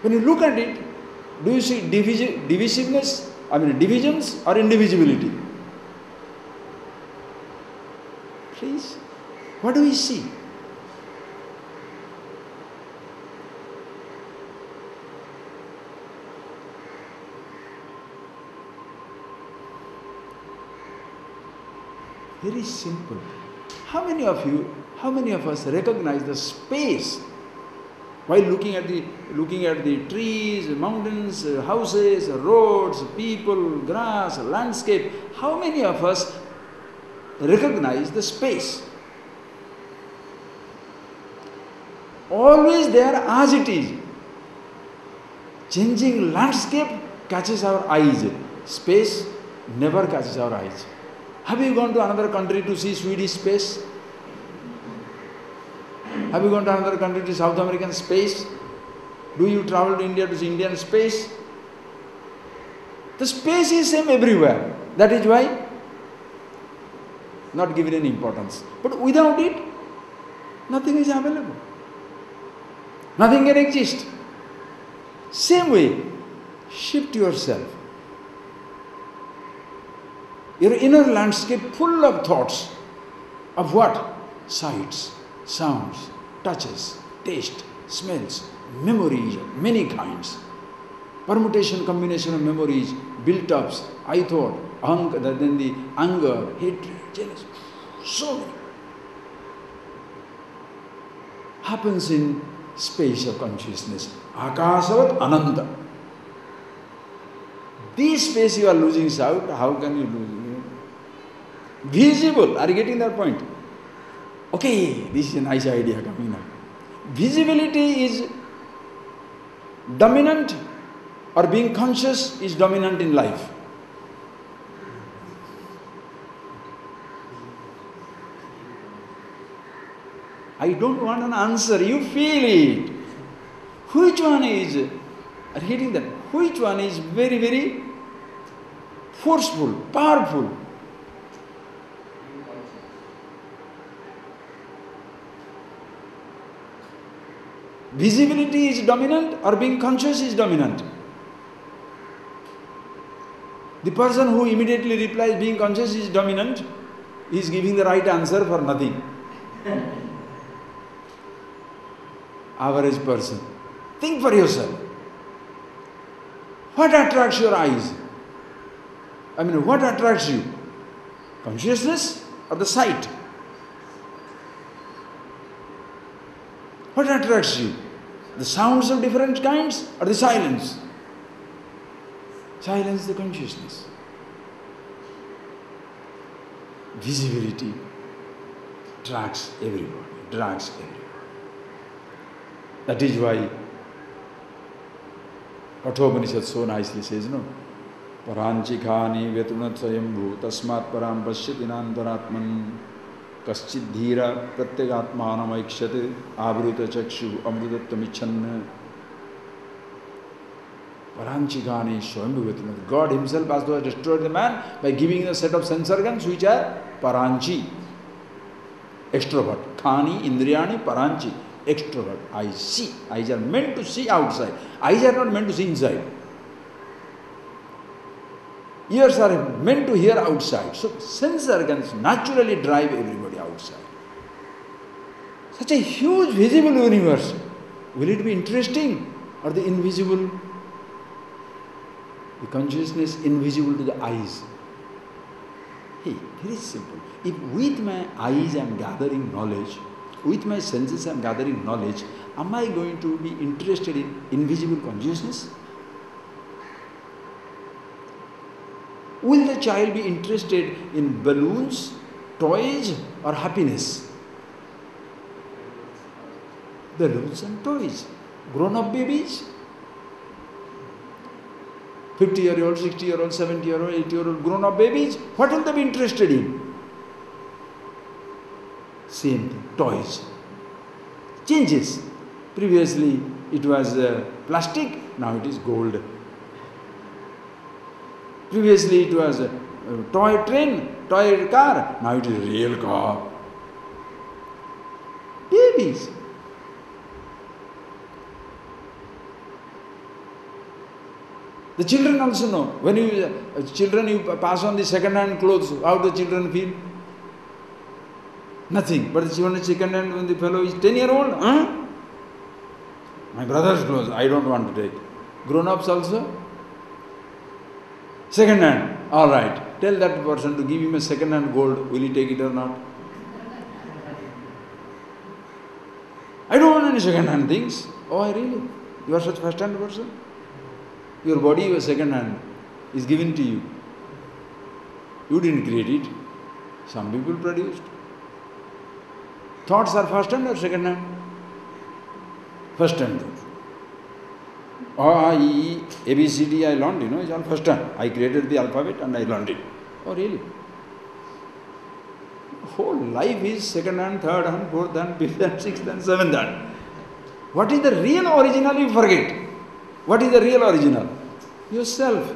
A: When you look at it, do you see divisiveness, divisions or indivisibility? Please, what do we see? Very simple. How many of us recognize the space while looking at the trees, mountains, houses, roads, people, grass, landscape? How many of us recognize the space? Always there as it is. Changing landscape catches our eyes. Space never catches our eyes. Have you gone to another country to see Swedish space? Have you gone to another country to South American space? Do you travel to India to see Indian space? The space is same everywhere. That is why not given any importance. But without it, nothing is available. Nothing can exist. Same way, shift yourself. Your inner landscape full of thoughts of what? Sights, sounds, touches, taste, smells, memories of many kinds. Permutation, combination of memories, built-ups, I thought, then the anger, hatred, jealousy, so many. Happens in space of consciousness. Akasavat Ananda. This space you are losing out, how can you lose it? Visible, are you getting that point? Okay, this is a nice idea coming up. Visibility is dominant, or being conscious is dominant in life? I don't want an answer, you feel it. Which one is, are you getting that? Which one is very, very forceful, powerful? Visibility is dominant or being conscious is dominant? The person who immediately replies being conscious is dominant is giving the right answer for nothing. Average person. Think for yourself. What attracts your eyes? What attracts you? Consciousness or the sight? What attracts you? The sounds of different kinds or the silence? Silence the consciousness. Visibility drags everybody, That is why Kathopanishad so nicely says, no? Paranchikhani vetunat swayambhu tasmat param pasyatinantaratman kaschid dhira pratyagatmanam aikshat abruta chakshu amrutattamichanna. Paranchikhani swayambhu vetunat. God himself, as though has destroyed the man by giving a set of sense organs which are paranchi, extrovert. Khani, indriyani, paranchi, extrovert. I see. Eyes are meant to see outside. Eyes are not meant to see inside. Ears are meant to hear outside. So sense organs naturally drive everybody outside. Such a huge visible universe. Will it be interesting or the invisible? The consciousness invisible to the eyes. Hey, very simple. If with my eyes I am gathering knowledge, with my senses I am gathering knowledge, am I going to be interested in invisible consciousness? Will the child be interested in balloons, toys or happiness? Balloons and toys. Grown-up babies? 50-year-old, 60-year-old, 70-year-old, 80-year-old grown-up babies? What will they be interested in? Same thing, toys. Changes. Previously it was plastic, now it is gold. Previously it was a toy train, toy car, now it is a real car. Babies. The children also know. When you pass on the second-hand clothes, how the children feel? Nothing. But the children second-hand, when the fellow is 10-year-old, my brother's clothes, I don't want to take. Grown-ups also? Second-hand, all right. Tell that person to give him a second-hand gold. Will he take it or not? I don't want any second-hand things. Oh, really? You are such a first-hand person? Your body, your second-hand, is given to you. You didn't create it. Some people produced. Thoughts are first-hand or second-hand? First-hand. A, E, A, B, C, D, I learned, it's all first hand. I created the alphabet and I learned it. Oh, really? Whole life is second hand, third hand, fourth hand, fifth hand, sixth hand, seventh hand. What is the real original, you forget. What is the real original? Yourself,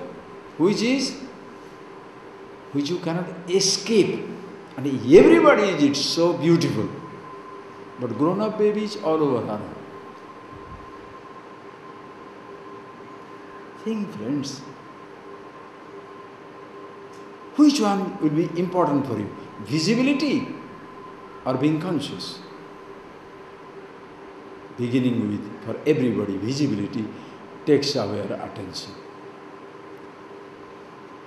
A: which you cannot escape. And everybody is it, so beautiful. But grown-up babies all over are. Think, friends, which one will be important for you? Visibility or being conscious? Beginning with, for everybody, visibility takes our attention.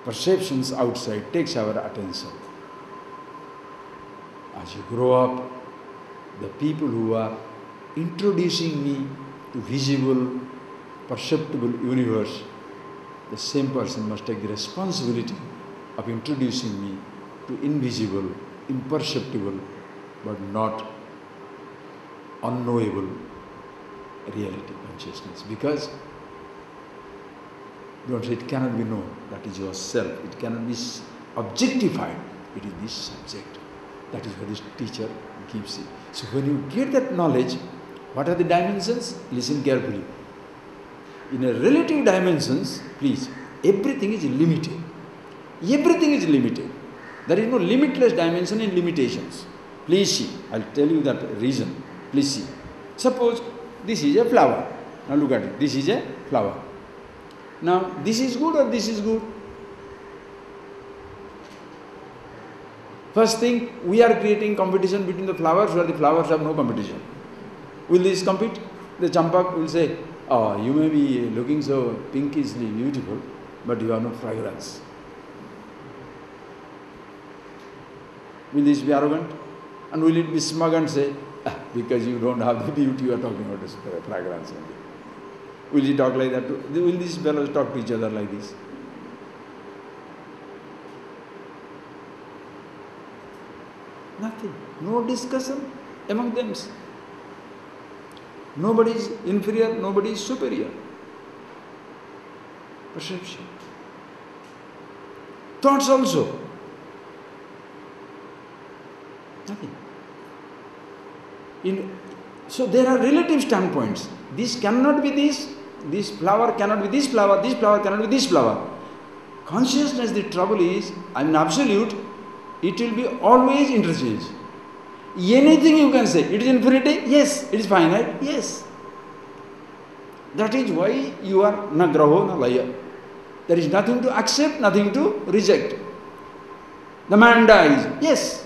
A: Perceptions outside takes our attention. As you grow up, the people who are introducing me to visible, perceptible universe, the same person must take the responsibility of introducing me to invisible, imperceptible, but not unknowable reality, consciousness. Because, don't say it cannot be known, that is yourself. It cannot be objectified, it is this subject. That is what this teacher gives it. So when you get that knowledge, what are the dimensions? Listen carefully. In a relative dimensions, please, everything is limited. Everything is limited. There is no limitless dimension in limitations. Please see, I'll tell you that reason. Please see. Suppose this is a flower. Now look at it. This is a flower. Now, this is good or this is good? First thing, we are creating competition between the flowers, where the flowers have no competition. Will this compete? The champak will say, oh, you may be looking so pinkishly beautiful, but you have no fragrance. Will this be arrogant? And will it be smug and say, because you don't have the beauty, you are talking about the fragrance only. Will he talk like that too? Will these fellows talk to each other like this? Nothing. No discussion among them. Nobody is inferior, nobody is superior. Perception. Thoughts also. Nothing. So there are relative standpoints. This cannot be this flower cannot be this flower cannot be this flower. Consciousness, the trouble is, I mean absolute, it will be always interchange. Anything you can say, it is infinity, yes. It is finite, yes. That is why you are na graho na laya. There is nothing to accept, nothing to reject. The man dies, yes.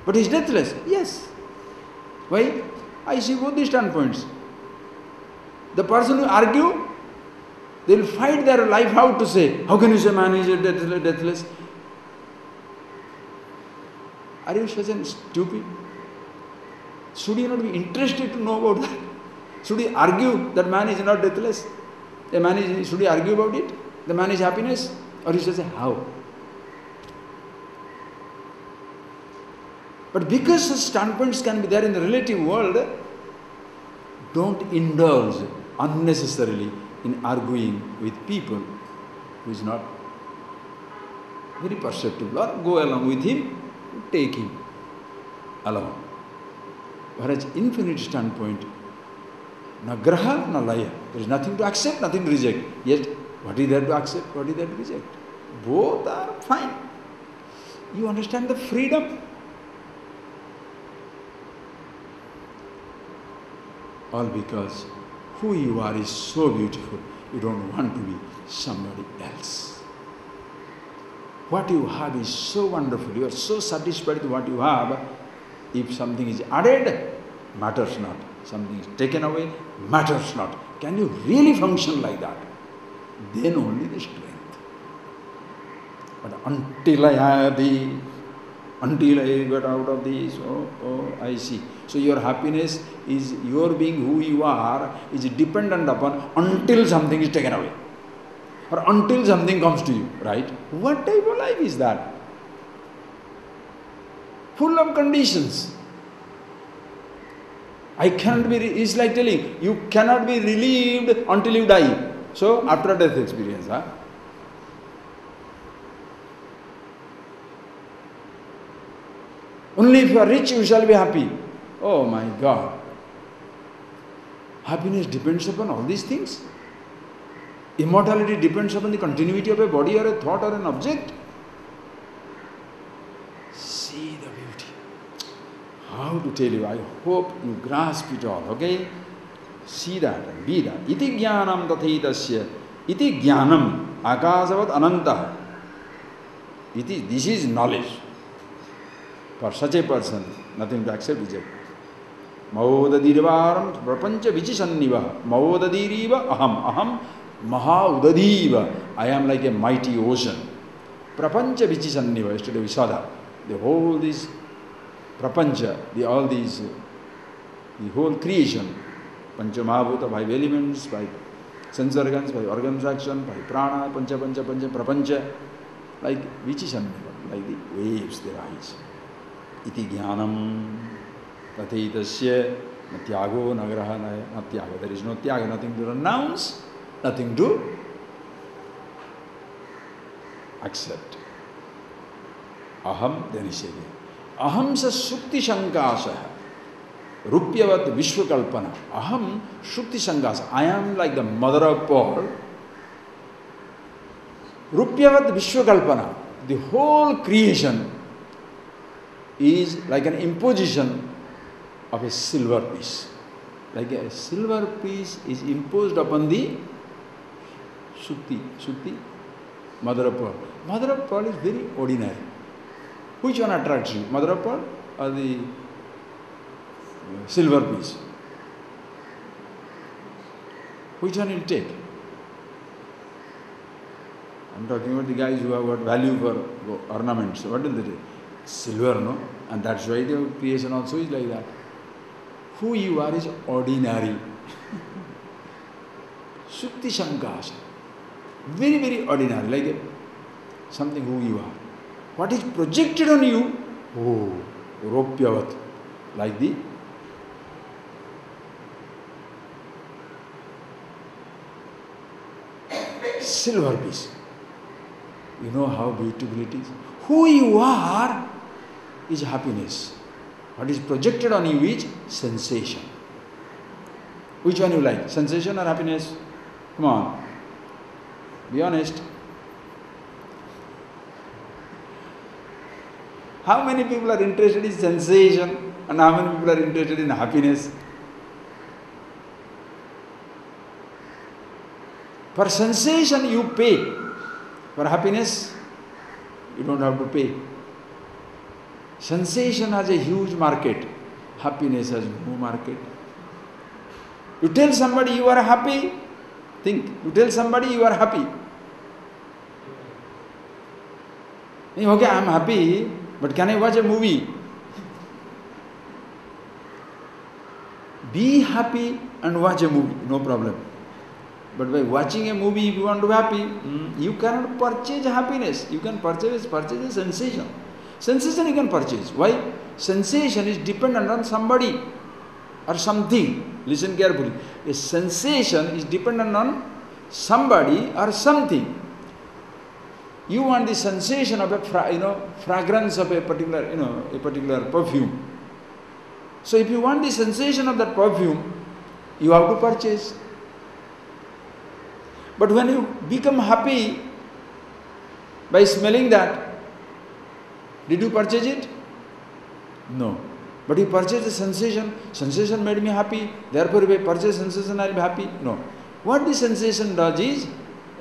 A: But he is deathless, yes. Why? I see both these standpoints. The person who argue, they will fight their life out to say, how can you say man is deathless? Are you such a stupid? Should you not be interested to know about that? Should you argue that man is not deathless? Should you argue about it? The man is happiness? Or you should say, how? But because such standpoints can be there in the relative world, don't indulge unnecessarily in arguing with people who is not very perceptible, or go along with him, take him along. Whereas infinite standpoint, na graha, na laya. There is nothing to accept, nothing to reject. Yet, what is there to accept, what is there to reject? Both are fine. You understand the freedom? All because who you are is so beautiful, you don't want to be somebody else. What you have is so wonderful, you are so satisfied with what you have. If something is added, matters not. Something is taken away, matters not. Can you really function like that? Then only the strength. But until I have the, until I get out of this, I see. So your happiness is, your being who you are is dependent upon until something is taken away. Or until something comes to you, right? What type of life is that? Full of conditions. I cannot be, it's like telling, you cannot be relieved until you die. So, after death experience, huh? Only if you are rich, you shall be happy. Oh my God. Happiness depends upon all these things. Immortality depends upon the continuity of a body or a thought or an object. See the beauty. How to tell you? I hope you grasp it all, okay? See that and be that. Iti jnanam tathitasya. Iti jnanam akasavat ananta. This is knowledge. For such a person, nothing to accept, reject. Mavodadirivaram prapancha vichisanniva. Mavodadiriva aham mahaudadiva. I am like a mighty ocean. Prapancha vichisanniva. Yesterday we saw that. The whole this prapancha, the whole creation, panchamahabhuta, 5 elements, 5 sense organs, 5 organs action, 5 prana, pancha, prapancha, like vichisanniva, like the waves they rise. Iti jnanam tathaitasya natyago nagraha natyaga. There is no tyaga, nothing to renounce, nothing to accept. Aham, then he said, aham sa sukti shankasa rupyavat vishwakalpana. Aham shukti shankasa. I am like the mother of pearl. Rupyavat vishwakalpana. The whole creation is like an imposition of a silver piece. Like a silver piece is imposed upon the Shukti, mother of pearl. Mother of pearl is very ordinary. Which one attracts you? Mother of pearl or the silver piece? Which one will take? I am talking about the guys who have got value for ornaments. What will they take? Silver, no? And that's why the creation also is like that. Who you are is ordinary. Shukti Shankasa. Very, very ordinary, like something who you are. What is projected on you, oh, ropyavat, like the silver piece. You know how beautiful it is? Who you are is happiness. What is projected on you is sensation. Which one you like? Sensation or happiness? Come on. Be honest. How many people are interested in sensation and how many people are interested in happiness? For sensation you pay. For happiness, you don't have to pay. Sensation has a huge market. Happiness has no market. You tell somebody you are happy. Think. You tell somebody you are happy. Okay, I am happy, but can I watch a movie? Be happy and watch a movie, no problem. But by watching a movie, if you want to be happy, you cannot purchase happiness. You can purchase a sensation. Sensation you can purchase. Why? Sensation is dependent on somebody or something. Listen carefully. A sensation is dependent on somebody or something. You want the sensation of a fragrance of a particular perfume. So if you want the sensation of that perfume, you have to purchase. But when you become happy by smelling that, did you purchase it? No. But you purchased the sensation. Sensation made me happy. Therefore, if I purchase sensation, I will be happy. No. What the sensation does is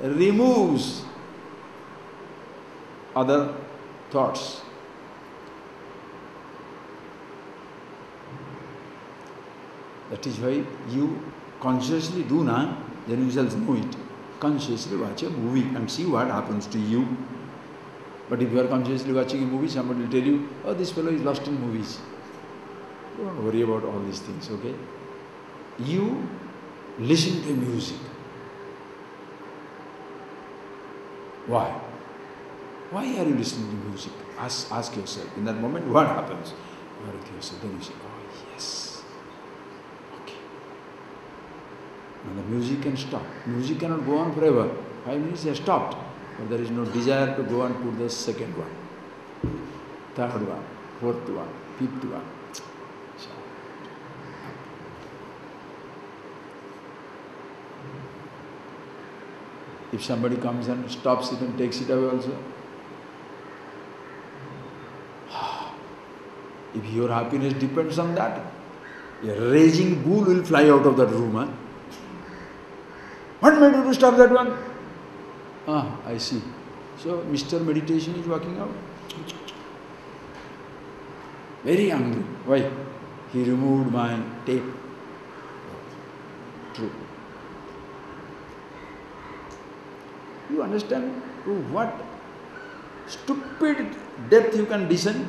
A: removes other thoughts. That is why you consciously do now, then you shall know it. Consciously watch a movie and see what happens to you. But if you are consciously watching a movie, somebody will tell you, oh, this fellow is lost in movies. Don't worry about all these things, okay? You listen to music. Why? Why are you listening to music? Ask yourself. In that moment, what happens? You are with yourself. Then you say, oh, yes. Okay. And the music can stop. Music cannot go on forever. 5 minutes, they stopped. But there is no desire to go on to the second one, third one, fourth one, fifth one. If somebody comes and stops it and takes it away also, if your happiness depends on that, a raging bull will fly out of that room. Huh? What made you to stop that one? Ah, I see. So, Mr. Meditation is walking out. Very angry. Why? He removed my tape. True. You understand to what stupid depth you can descend?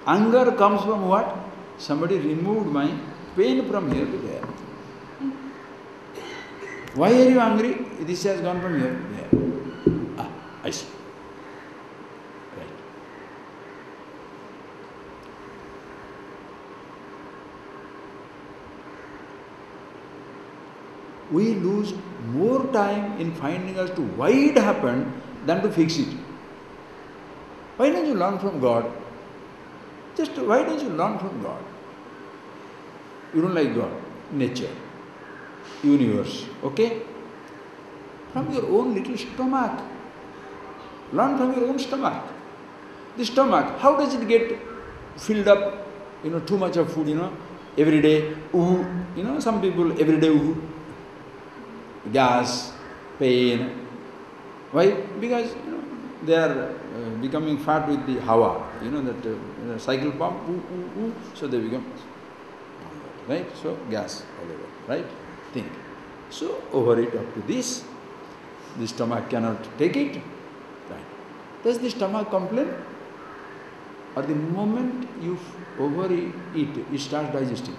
A: Anger comes from what? Somebody removed my pain from here to there. Why are you angry? This has gone from here to there. Ah, I see. Right. We lose more time in finding as to why it happened than to fix it. Why don't you learn from God? Just why don't you learn from God? You don't like God, nature, universe, okay? From your own little stomach. Learn from your own stomach. The stomach, how does it get filled up? Too much of food, every day, some people every day, gas, pain. Why? Because, they are becoming fat with the hawa, that cycle pump, so they become, right? So, gas all over, right? Think. So, overeat up to this. The stomach cannot take it. Right. Does the stomach complain? Or the moment you overeat, it starts digesting.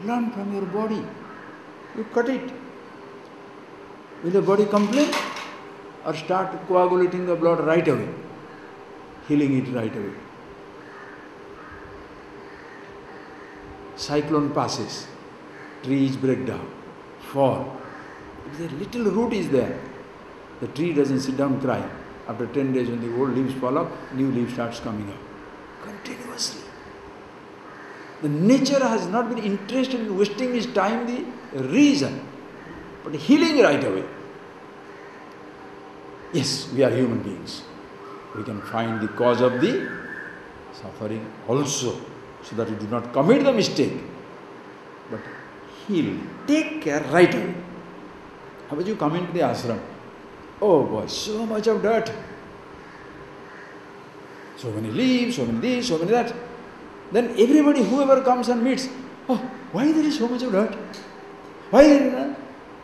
A: Learn from your body. You cut it. Will your body complain? Or start coagulating the blood right away? healing it right away. Cyclone passes, trees break down, fall. If the little root is there, the tree doesn't sit down crying. After 10 days when the old leaves fall off, new leaf starts coming up. Continuously. The nature has not been interested in wasting its time, the reason, but healing right away. Yes, we are human beings. We can find the cause of the suffering also, so that we do not commit the mistake. But heal, take care right away. How about you come into the ashram? Oh boy, so much of dirt. So many leaves, so many this, so many that. Then everybody, whoever comes and meets, oh, why there is so much of dirt? Why there is a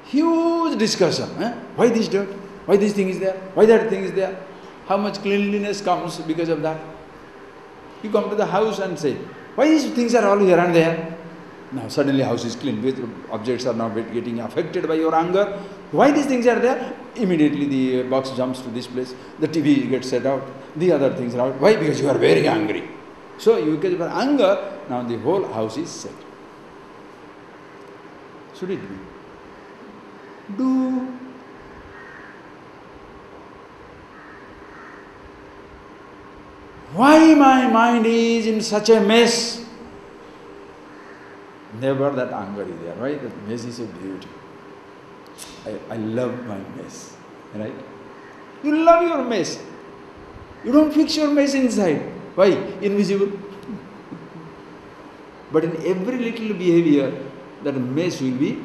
A: huge discussion? Why this dirt? Why this thing is there? Why that thing is there? How much cleanliness comes because of that? You come to the house and say, why these things are all here and there? Now suddenly house is clean, objects are not getting affected by your anger. Why these things are there? Immediately the box jumps to this place, the TV gets set out, the other things are out. Why? Because you are very angry. So you get your anger, now the whole house is set. Should it be? Do. Why my mind is in such a mess? Never that anger is there. Why? That mess is a beauty. I love my mess. Right? You love your mess. You don't fix your mess inside. Why? Invisible. But in every little behavior, that mess will be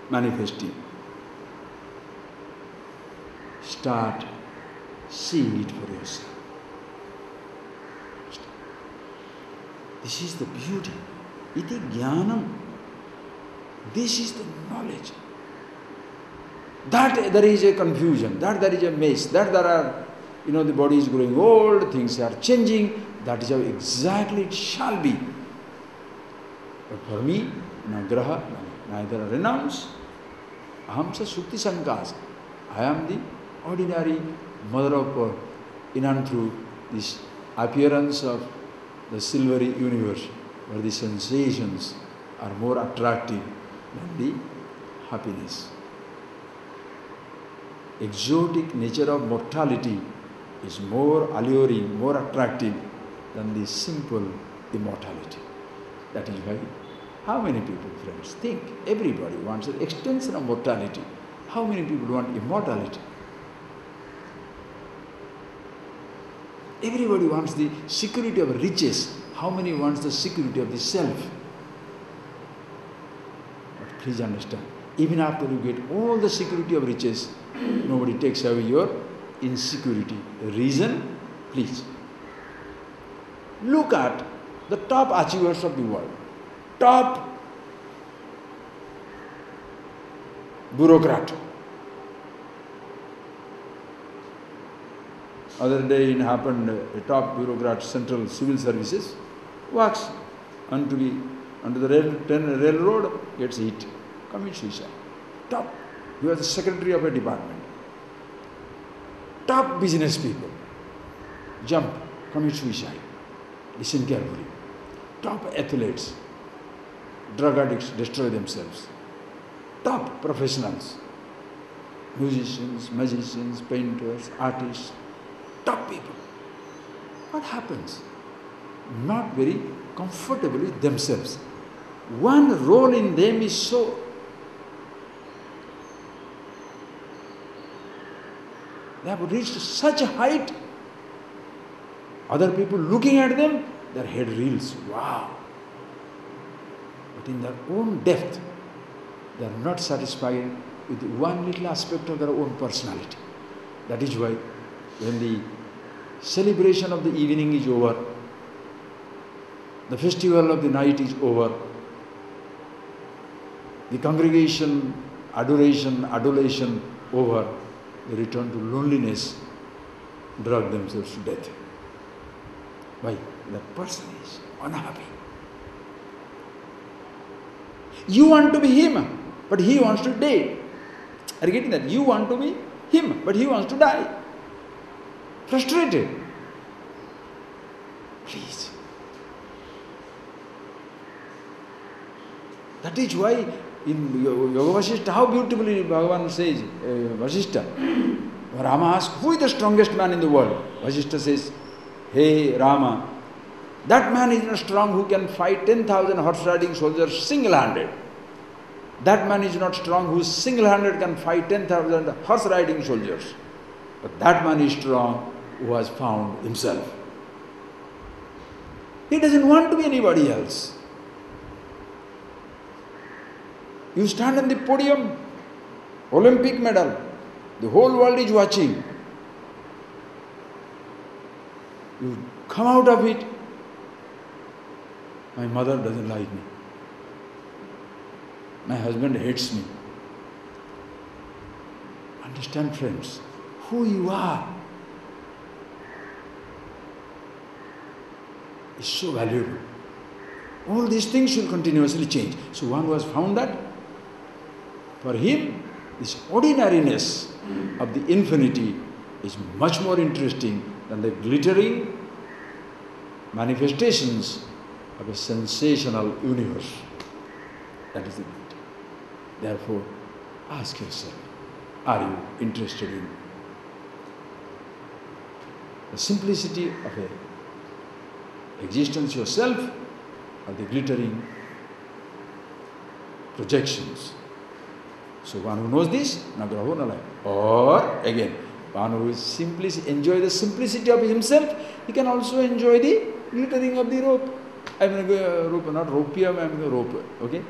A: manifesting. Start seeing it for yourself. This is the beauty. Iti jnanam. This is the knowledge. That there is a confusion, that there is a mess, that there are, the body is growing old, things are changing, that is how exactly it shall be. But for me, nagraha, neither renounce, ahamsa sukti sankas. I am the ordinary mother of pearl, in and through this appearance of the silvery universe, where the sensations are more attractive than the happiness. Exotic nature of mortality is more alluring, more attractive than the simple immortality. That is why, how many people, friends, think everybody wants an extension of mortality. How many people want immortality? Everybody wants the security of riches. How many wants the security of the self? But please understand, even after you get all the security of riches, nobody takes away your insecurity. The reason? Please. Look at the top achievers of the world. Top bureaucrat. Other day it happened, a top bureaucrat, Central Civil Services, walks onto the railroad, gets hit, commits suicide. Top. You are the secretary of a department. Top business people jump, commit suicide. Listen carefully. Top athletes, drug addicts destroy themselves. Top professionals, musicians, magicians, painters, artists, top people. What happens? Not very comfortable with themselves. One role in them is so they have reached such a height. Other people looking at them, their head reels. Wow. But in their own depth, they are not satisfied with one little aspect of their own personality. That is why when the celebration of the evening is over, the festival of the night is over, the congregation, adoration, adulation over, they return to loneliness, drug themselves to death. Why? That person is unhappy. You want to be him, but he wants to die. Are you getting that? You want to be him, but he wants to die. frustrated. Please. That is why in Yoga Vasishta, how beautifully Bhagavan says, Vasishta, Rama asks, who is the strongest man in the world? Vasishta says, hey Rama, that man is not strong who can fight 10,000 horse riding soldiers single-handed. That man is not strong who single-handed can fight 10,000 horse riding soldiers. But that man is strong who has found himself. He doesn't want to be anybody else. You stand on the podium, Olympic medal, the whole world is watching. You come out of it, my mother doesn't like me. My husband hates me. Understand, friends, who you are is so valuable. All these things should continuously change. So one who has found that, for him, this ordinariness of the infinity is much more interesting than the glittering manifestations of a sensational universe. That is the beauty. Therefore, ask yourself, are you interested in the simplicity of a existence yourself or the glittering projections? So one who knows this, nagraho nalaya. Or again, one who is simply enjoy the simplicity of himself, he can also enjoy the glittering of the rope. I am going to rope, not ropium, I am going to rope. Okay?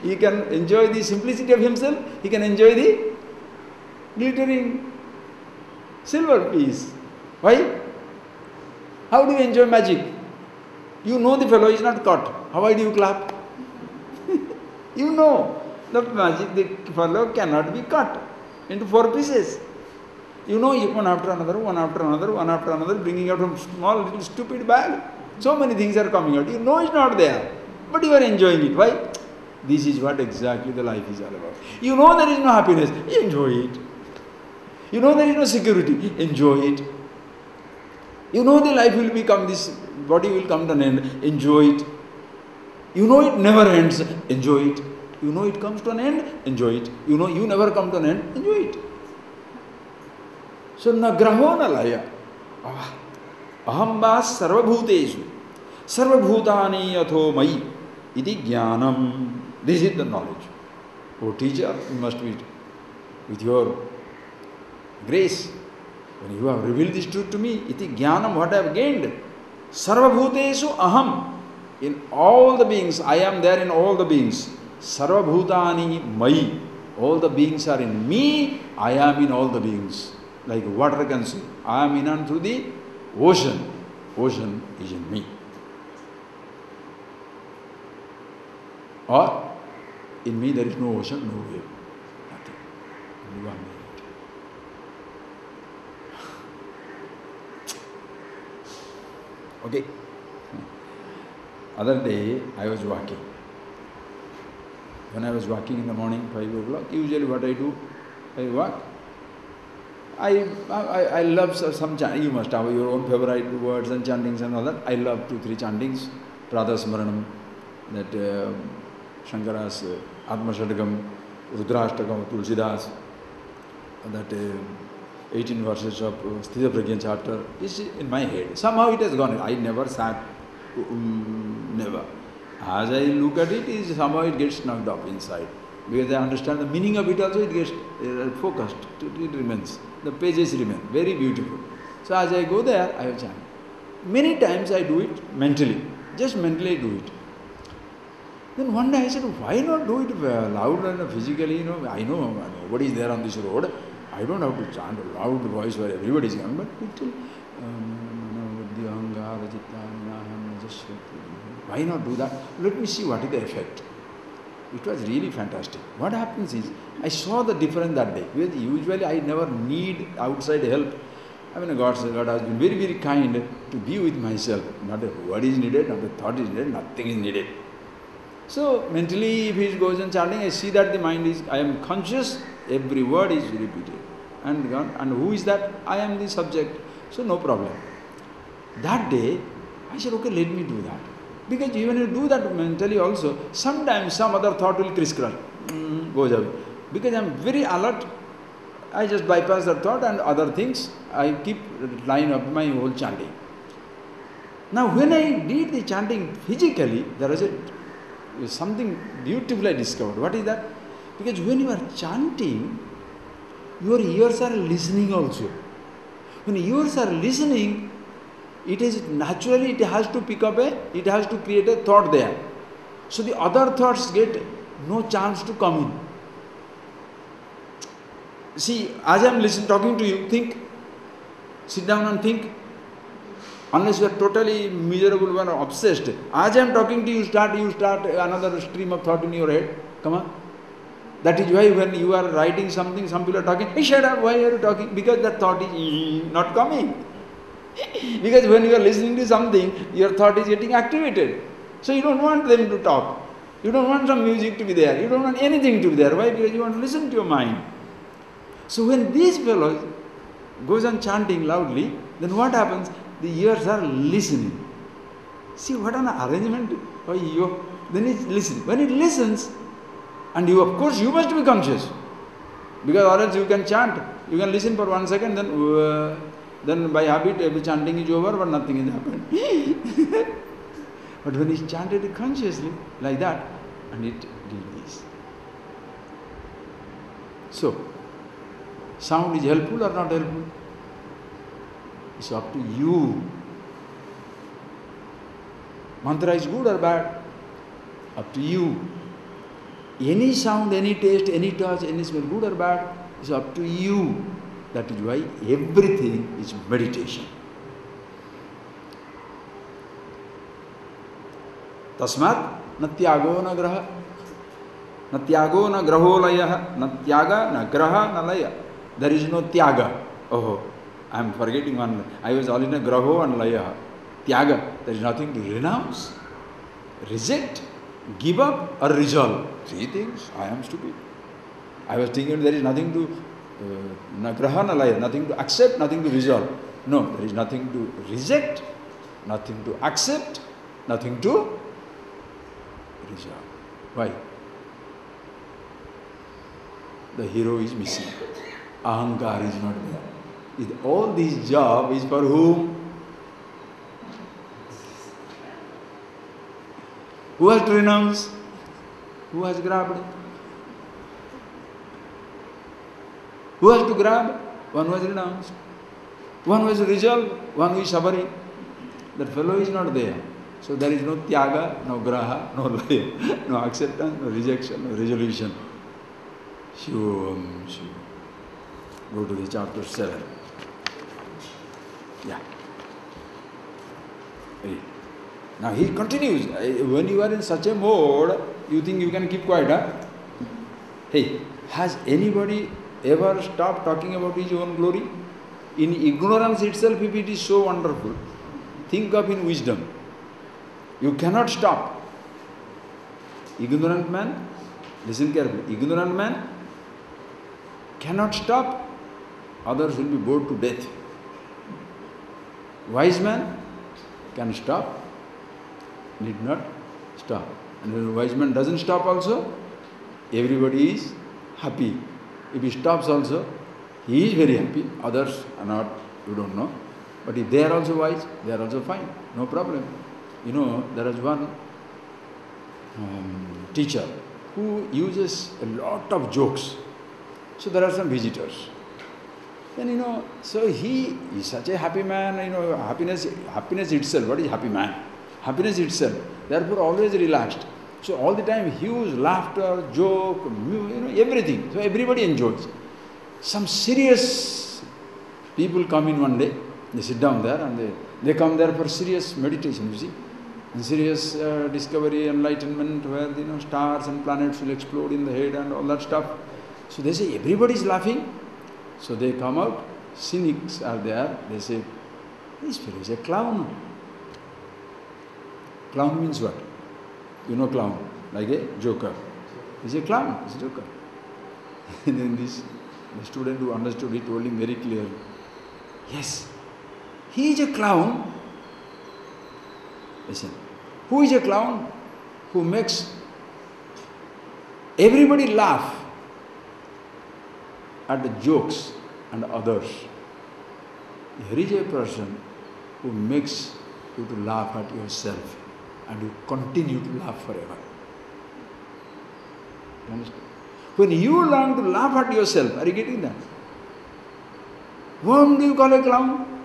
A: He can enjoy the simplicity of himself, he can enjoy the glittering silver piece. Why? How do you enjoy magic? You know the fellow is not caught. How do you clap? You know the magic, the fellow cannot be cut into 4 pieces. You know, one after another, one after another, one after another, bringing out a small little stupid bag. So many things are coming out. You know it's not there, but you are enjoying it. Why? This is what exactly the life is all about. You know there is no happiness, enjoy it. You know there is no security, enjoy it. You know the life will become, this body will come to an end, enjoy it. You know it never ends, enjoy it. You know it comes to an end, enjoy it. You know you never come to an end, enjoy it. So, nagraho nalaya. Aham vas sarvabhutesu. Sarvabhutani atho mai. Iti jnanam. This is the knowledge. Oh teacher, you must be with your grace. When you have revealed this truth to me, iti jnanam, what I have gained. Sarvabhutesu aham. In all the beings, I am there in all the beings. Sarvabhutani mai. All the beings are in me, I am in all the beings. Like water can see, I am in and through the ocean. Ocean is in me. Or, in me there is no ocean, no wave. Nothing. Only 1 minute. Okay. Other day, I was walking. When I was walking in the morning, 5 o'clock, usually what I do, I walk. I love some chanting. You must have your own favorite words and chantings and all that. I love 2-3 chantings. Pradha Smaranam, that Shankara's Atma Shatakam, Rudrashtakam, Tulsidas, that 18 verses of Sthita Pragya chapter is in my head. Somehow it has gone. I never sat, never. As I look at it, somehow it gets knocked up inside. Because I understand the meaning of it also, it gets focused, it remains. The pages remain, very beautiful. So as I go there, I have chanted. Many times I do it mentally, just mentally I do it. Then one day I said, why not do it loud and physically, I know nobody is there on this road. I don't have to chant a loud voice where everybody is coming, but little, why not do that? Let me see what is the effect. It was really fantastic. What happens is, I saw the difference that day. Usually I never need outside help. I mean, God has been very, very kind to be with myself. Not a word is needed, not a thought is needed, nothing is needed. So, mentally, if he goes on chanting, I see that the mind is, I am conscious, every word is repeated. and gone. And who is that? I am the subject. So no problem. That day, I said, okay, let me do that. Because even if you do that mentally also, sometimes some other thought will crisscross. Goes away. Because I am very alert, I just bypass that thought and other things, I keep line up my whole chanting. Now when I did the chanting physically, there was something beautiful I discovered. What is that? Because when you are chanting, your ears are listening also. When ears are listening, it is naturally, it has to pick up it has to create a thought there. So the other thoughts get no chance to come in. See, as I am talking to you, think, sit down and think. Unless you are totally miserable or obsessed. As I am talking to you, start another stream of thought in your head. Come on. That is why when you are writing something, some people are talking, hey, shut up, why are you talking? Because that thought is not coming. Because when you are listening to something, your thought is getting activated. So you don't want them to talk. You don't want some music to be there. You don't want anything to be there. Why? Because you want to listen to your mind. So when these fellows goes on chanting loudly, then what happens? The ears are listening. See what an arrangement. Then it's listening. When it listens, and you, of course, you must be conscious. Because or else you can chant. You can listen for 1 second, then by habit every chanting is over, but nothing is happened. But when it's chanted consciously, like that, and it releases. So, sound is helpful or not helpful? It's up to you. Mantra is good or bad? Up to you. Any sound, any taste, any touch, any smell, good or bad, is up to you. That is why everything is meditation. Tasmat na tyago na graha. Na tyago na graho laya. Na tyaga na graha na laya. There is no tyaga. Oh, I am forgetting one. I was all in a graho and laya. Tyaga. There is nothing to renounce, reject, give up or resolve. 3 things. I am stupid. I was thinking there is nothing to nagraha nalaya, nothing to accept, nothing to resolve. No, there is nothing to reject, nothing to accept, nothing to resolve. Why? The hero is missing. Ahankar is not there. All this job is for whom? Who has to renounce? Who has grabbed it? Who has to grab? One who has renounced. One who has resolved. One who is suffering. That fellow is not there. So there is no tyaga, no graha, no laya, no acceptance, no rejection, no resolution. Shivam, Shivam. Go to the chapter 7. Yeah. Now he continues. When you are in such a mode, you think you can keep quiet, huh? Hey, has anybody ever stopped talking about his own glory? In ignorance itself, if it is so wonderful, think of in wisdom. You cannot stop. Ignorant man, listen carefully, ignorant man cannot stop, others will be bored to death. Wise man can stop, need not stop. And when a wise man doesn't stop also, everybody is happy. If he stops also, he is very happy, others are not, you don't know. But if they are also wise, they are also fine, no problem. You know, there is one teacher who uses a lot of jokes. So there are some visitors. Then, so he is such a happy man, happiness itself. What is happy man? Happiness itself. Therefore, always relaxed. So all the time, huge laughter, joke, everything. So everybody enjoys. Some serious people come in one day. They sit down there and they come there for serious meditation, you see. And serious discovery, enlightenment, where stars and planets will explode in the head and all that stuff. So they say, everybody is laughing. So they come out, cynics are there. They say, this fellow is a clown. Clown means what? You know clown, like a joker. He's a clown, he's a joker. And then this The student who understood, he told him very clearly, yes, he is a clown. Listen, who is a clown? Who makes everybody laugh at the jokes and others. Here is a person who makes you to laugh at yourself and you continue to laugh forever. You understand? When you learn to laugh at yourself, are you getting that? Whom do you call a clown?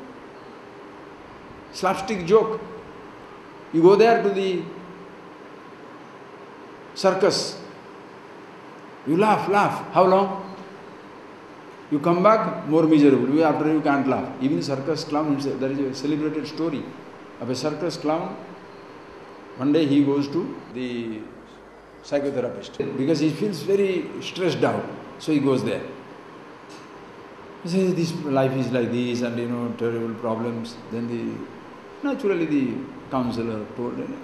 A: Slapstick joke. You go there to the circus. You laugh. How long? You come back more miserable. After you can't laugh. Even the circus clown himself, there is a celebrated story of a circus clown. One day he goes to the psychotherapist because he feels very stressed out. So he goes there. He says, this life is like this and terrible problems. Then naturally the counselor told him,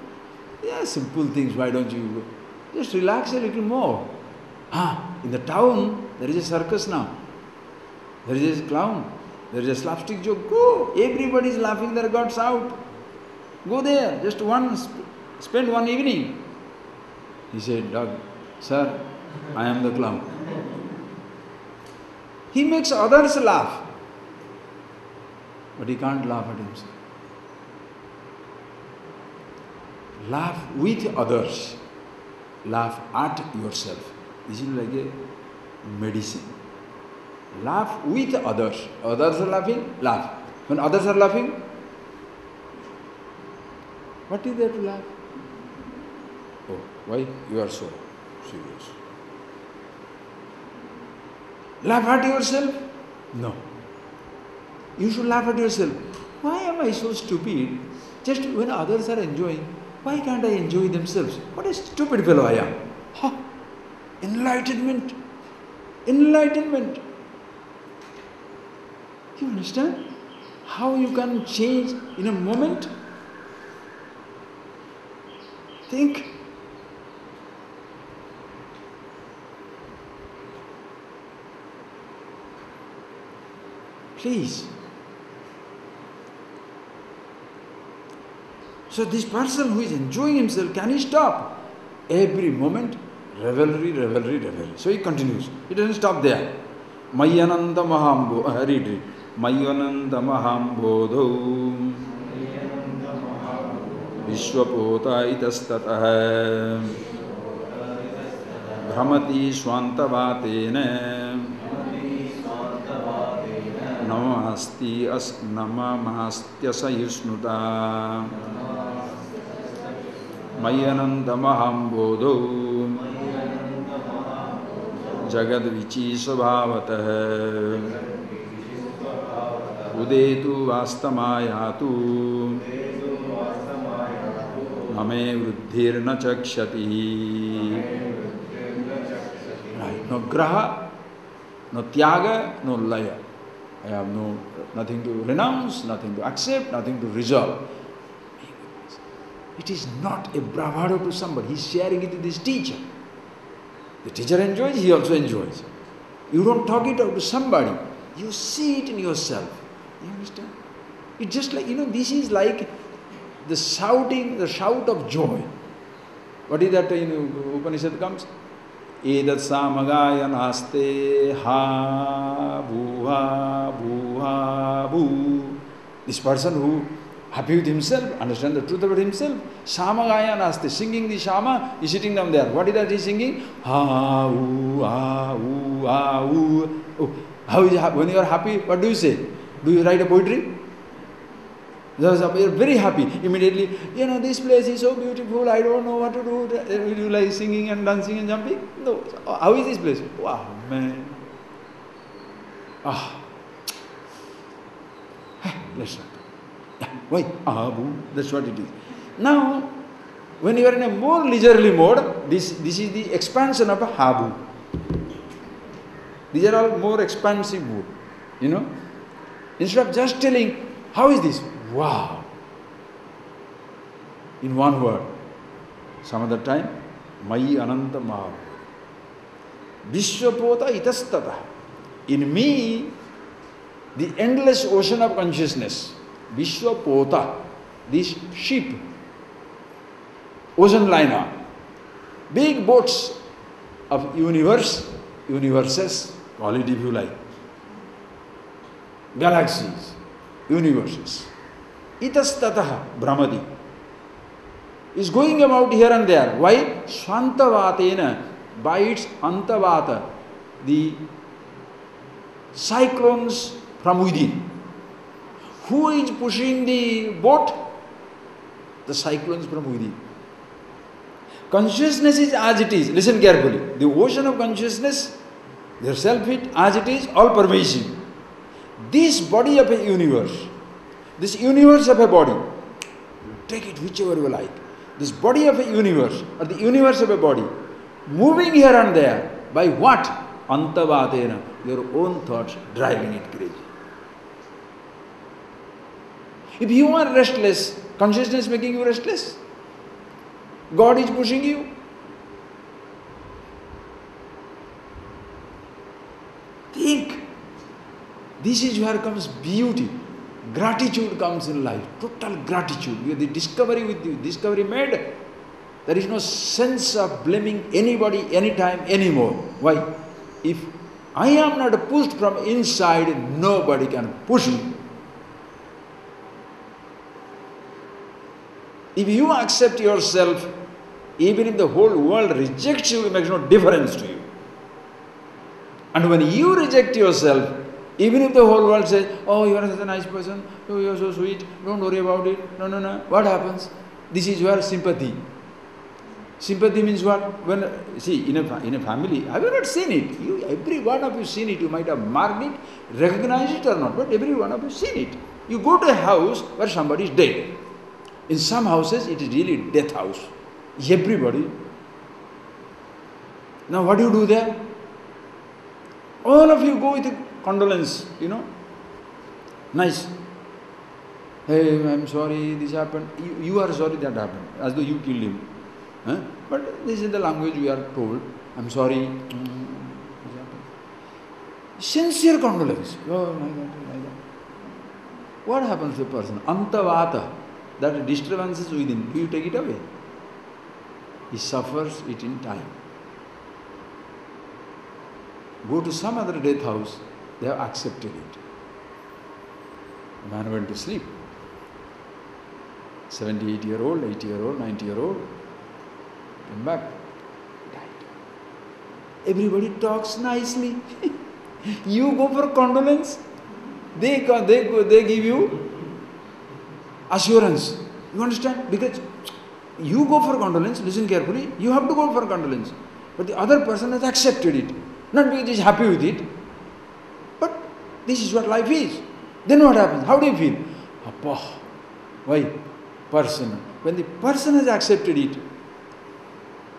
A: yeah, simple things, why don't you just relax a little more. In the town there is a circus now. There is a clown. There is a slapstick joke. Go! Everybody is laughing their guts out. Go there, just spend one evening. He said, Doug, sir, I am the clown. He makes others laugh, but he can't laugh at himself. Laugh with others. Laugh at yourself. This is like a medicine. Laugh with others. Others are laughing, laugh. When others are laughing, what is there to laugh? Oh, why you are so serious? Laugh at yourself? No. You should laugh at yourself. Why am I so stupid? Just when others are enjoying, why can't I enjoy themselves? What a stupid fellow I am. Enlightenment. Enlightenment. You understand? How you can change in a moment? Think. Please. So this person who is enjoying himself, can he stop? Every moment, revelry. So he continues. He doesn't stop there. Mayananda Mahambo, read. Mayananda Mahambodho Vishwapota itastataha Brahmati Swantavatene Namamastyasa Yusnuta Mayananda Mahambodho Jagad Vichi Svabhavataha Udetu Vastamayatu Name Vruddhirna Chakshati. Right. No graha, no tyaga, no laya. I have nothing to renounce, nothing to accept, nothing to resolve. It is not a bravado to somebody. He is sharing it with his teacher. The teacher enjoys, he also enjoys. You don't talk it out to somebody. You see it in yourself. You understand? It's just like, this is like the shouting, the shout of joy. What is that in Upanishad comes? Edat samagaya naste ha bhu. This person who happy with himself, understand the truth about himself. Samagaya naste, singing the Shama, is sitting down there. What is that he is singing? Ha ooh, ah ooh, ah ooh. Oh, how is when you are happy, what do you say? Do you write a poetry? You are very happy. Immediately, this place is so beautiful, I don't know what to do. Will you like singing and dancing and jumping? No. How is this place? Wow, man. Let's start. Why? That's what it is. Now, when you are in a more leisurely mode, this is the expansion of a habu. These are all more expansive mood. Instead of just telling, how is this? Wow. In one word. Some other time, Mayi Ananta Maha. Vishwapota itastata. In me, the endless ocean of consciousness, Vishwapota, this ship, ocean liner, big boats of universes, call it if you like, galaxies, universes. Itastataha Brahmadi is going about here and there. Why? Swantavatena, by its antavata, the cyclones from within. Who is pushing the boat? The cyclones from within. Consciousness is as it is. Listen carefully. The ocean of consciousness, the self-it, as it is, all pervasive. This body of a universe, this universe of a body, take it whichever you like. This body of a universe, or the universe of a body, moving here and there, by what? Antavatena, your own thoughts driving it crazy. If you are restless, consciousness making you restless. God is pushing you. Think. This is where comes beauty. Gratitude comes in life. Total gratitude. You have the discovery with you. Discovery made. There is no sense of blaming anybody, anytime, anymore. Why? If I am not pushed from inside, nobody can push me. If you accept yourself, even if the whole world rejects you, it makes no difference to you. And when you reject yourself, even if the whole world says, oh, you are such a nice person, oh, you are so sweet, don't worry about it, no, what happens? This is your sympathy. Sympathy means what? When, see, in a family, have you not seen it? Every one of you seen it. You might have marked it, recognized it or not, but every one of you seen it. You go to a house where somebody is dead. In some houses, it is really death house. Everybody. Now what do you do there? All of you go with a condolence, Nice. Hey, I'm sorry, this happened. You are sorry that happened, as though you killed him. Huh? But this is the language we are told. I'm sorry. This happened. Sincere condolence. Oh my God. What happens to a person? Antavata, that disturbance is within. Do you take it away? He suffers it in time. Go to some other death house, they have accepted it. The man went to sleep. 78-year-old, 80-year-old, 90-year-old, came back, died. Everybody talks nicely. You go for condolence, they give you assurance. You understand? Because you go for condolence, listen carefully, you have to go for condolence. But the other person has accepted it. Not because he is happy with it, but this is what life is. Then what happens? How do you feel? Appa. Why? Person. When the person has accepted it,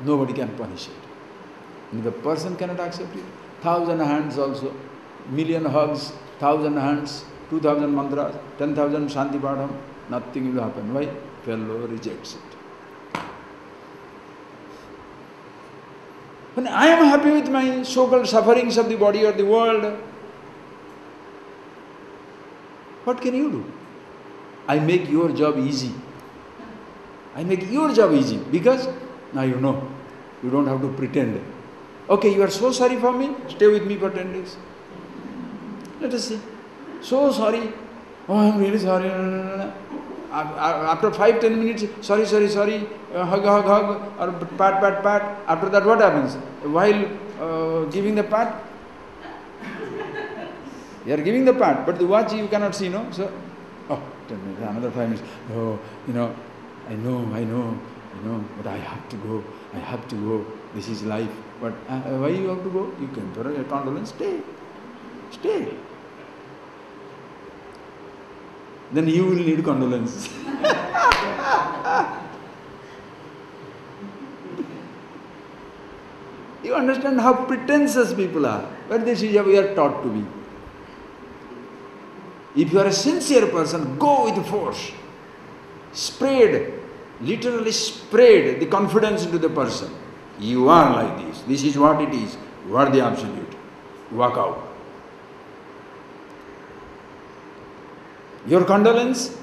A: nobody can punish it. And if the person cannot accept it, 1,000 hands also, million hugs, 1,000 hands, 2,000 mantras, 10,000 Shanti Padam, nothing will happen. Why? Fellow rejects it. When I am happy with my so-called sufferings of the body or the world, what can you do? I make your job easy. I make your job easy because now you know. You don't have to pretend. Okay, you are so sorry for me, stay with me for 10 days. Let us see. So sorry. Oh, I am really sorry. No. After 5-10 minutes, sorry, hug, or pat. After that, what happens? While giving the pat, you are giving the pat, but the watch you cannot see, no? So, 10 minutes, another 5 minutes. Oh, I know, but I have to go. This is life. But why you have to go? You can throw a condolence, stay. Then you will need condolence. You understand how pretentious people are. But this is how we are taught to be. If you are a sincere person, go with force. Literally spread the confidence into the person. You are like this. This is what it is. You are the absolute. Walk out. Your condolence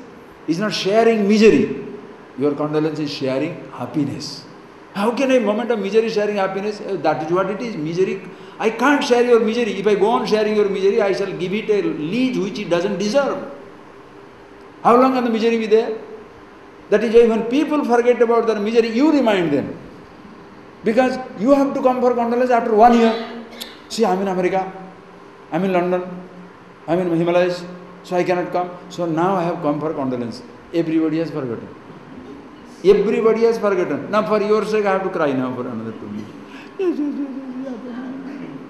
A: is not sharing misery. Your condolence is sharing happiness. How can a moment of misery sharing happiness? That is what it is, misery. I can't share your misery. If I go on sharing your misery, I shall give it a lead which it doesn't deserve. How long can the misery be there? That is why when people forget about their misery, you remind them. Because you have to come for condolence after 1 year. See, I'm in America, I'm in London, I'm in Himalayas, so I cannot come. So now I have come for condolence. Everybody has forgotten. Everybody has forgotten. Now for your sake I have to cry now for another 2 minutes. Yes.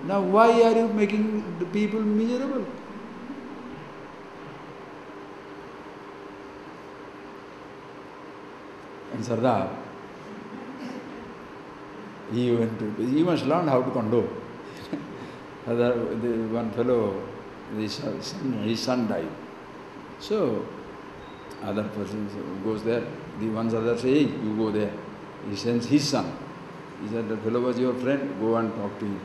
A: Now why are you making the people miserable? And Sardar, he must learn how to condole. One fellow, his son died. So, other person goes there. The one Sardar says, hey, you go there. He sends his son. He said, the fellow was your friend, go and talk to him.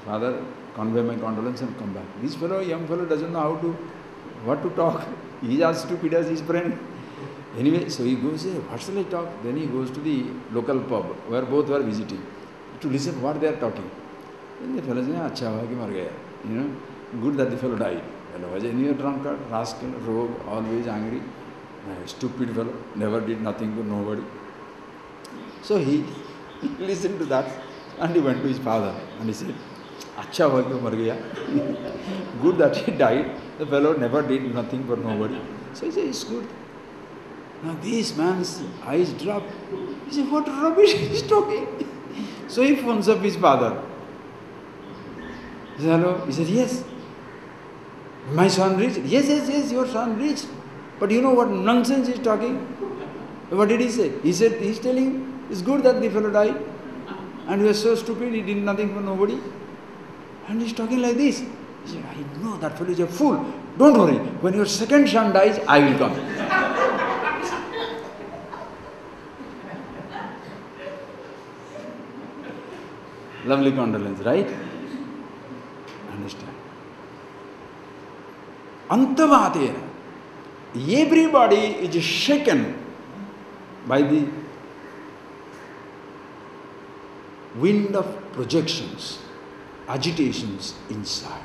A: Father, convey my condolence and come back. This fellow, young fellow, doesn't know what to talk. He is as stupid as his friend. Anyway, so he goes, hey, what shall I talk? Then he goes to the local pub where both were visiting to listen what they are talking. Then the fellow says, ASHTAVAKRA mar gaya. You know, good that the fellow died. Fellow was anyway drunkard, rascal, rogue, always angry, stupid fellow, never did nothing to nobody. So he listened to that and he went to his father and he said, ASHTAVAKRA mar gaya. Good that he died. The fellow never did nothing for nobody. So he said, it's good. Now this man's eyes dropped. He said, what rubbish he is talking? So he phones up his father. He said, hello? He said, yes. My son reached? Yes, your son reached. But you know what nonsense he is talking? What did he say? He said, he's telling, it's good that the fellow died. And he was so stupid, he did nothing for nobody. And he's talking like this. He said, I know that fellow is a fool. Don't worry. When your second son dies, I will come. Lovely condolence, right? Understand? Antavatena. Everybody is shaken by the wind of projections, agitations inside.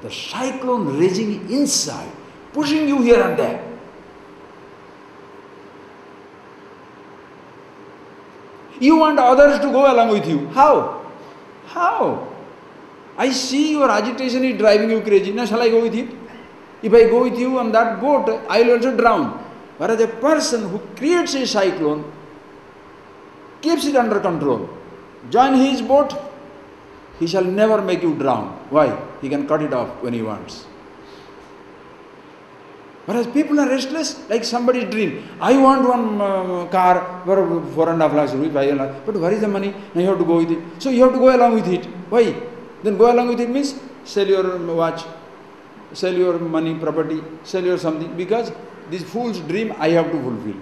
A: The cyclone raging inside, pushing you here and there. You want others to go along with you. How? How? I see your agitation is driving you crazy. Now shall I go with you? If I go with you on that boat, I will also drown. Whereas a person who creates a cyclone, keeps it under control, join his boat, he shall never make you drown. Why? He can cut it off when he wants. Whereas people are restless, like somebody's dream. I want one car for 4.5 lakhs rupees, 5 lakhs. But where is the money? Now you have to go with it. So you have to go along with it. Why? Then go along with it means sell your watch, sell your money, property, sell your something. Because this fool's dream I have to fulfill.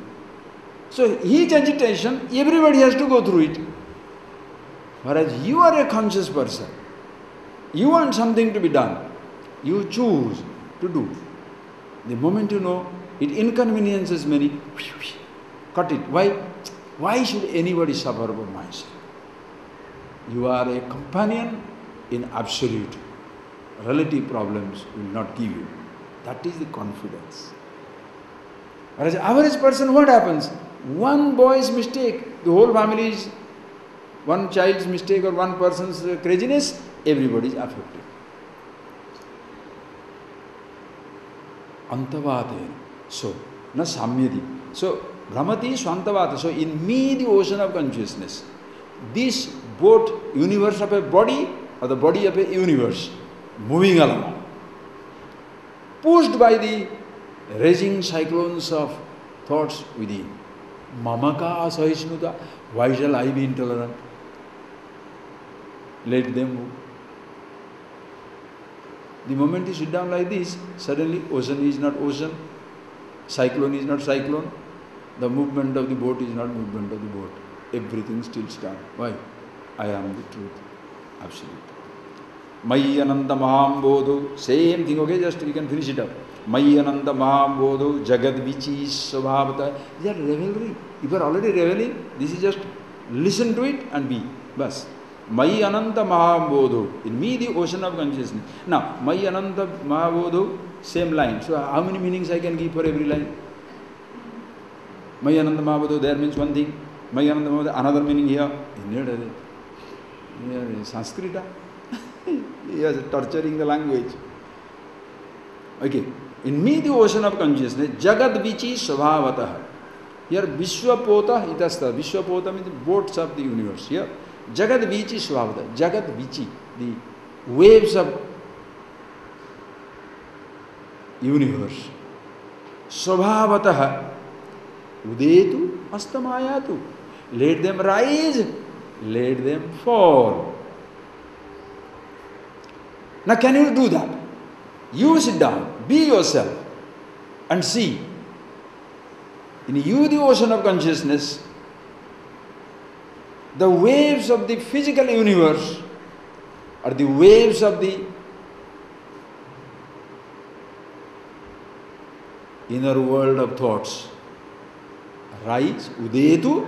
A: So each agitation, everybody has to go through it. Whereas you are a conscious person. You want something to be done. You choose to do. The moment you know it inconveniences many, cut it. Why? Why should anybody suffer for myself? You are a companion in absolute. Relative problems will not give you. That is the confidence. Whereas average person, what happens? One boy's mistake, the whole family is, one child's mistake or one person's craziness, everybody is affected. Antavatena. So, na samyati. So, Brahmati Swantavata. So, in me, the ocean of consciousness, this boat, universe of a body, or the body of a universe, moving along, pushed by the raging cyclones of thoughts within. Mamaka asahisnuta. Why shall I be intolerant? Let them move. The moment you sit down like this, suddenly ocean is not ocean, cyclone is not cyclone, the movement of the boat is not movement of the boat. Everything still stands. Why? I am the truth. Absolute. Mai ananta maham bodho. Same thing, okay? Just we can finish it up. Mayi Ananda Mahabodho Jagad Vichi Svabhata. They are revelry. If you are already reveling, this is just listen to it and be. Bas. Mayi Ananda Mahabodho. In me, the ocean of consciousness. Now, Mayi Ananda Mahabodho, same line. So, how many meanings I can give for every line? Mayi Ananda Mahabodho, there means one thing. Mayi Ananda Mahabodho, another meaning here. Here is Sanskrit. He is torturing the language. Okay. In me, the ocean of consciousness, Jagad Vichi Svabhatah. Here, Vishwapota Itastha. Vishwapota means the boats of the universe. Here, Jagad Vichi Svabhatah. Jagad Vichi, the waves of universe. Svabhatah. Udetu Astamayatu. Let them rise, let them fall. Now, can you do that? You sit down, be yourself, and see. In you, the ocean of consciousness, the waves of the physical universe are the waves of the inner world of thoughts. Rise, udetu,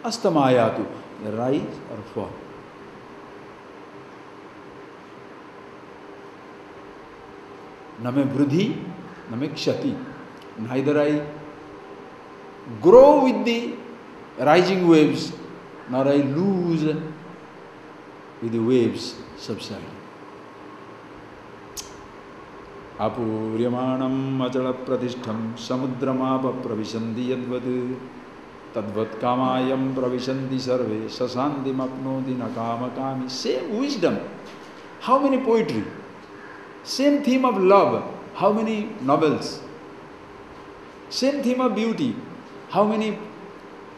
A: astamayatu. Rise or fall. Name vruddhi, name kshati. Neither I grow with the rising waves, nor I lose with the waves subsiding. Apuryamanam achala pratishtham samudramapa pravishanti yadvad tadvat kamayam pravishanti sarve sasanti mapnoti nakama kami. Same wisdom. How many poetry? Same theme of love. How many novels? Same theme of beauty. How many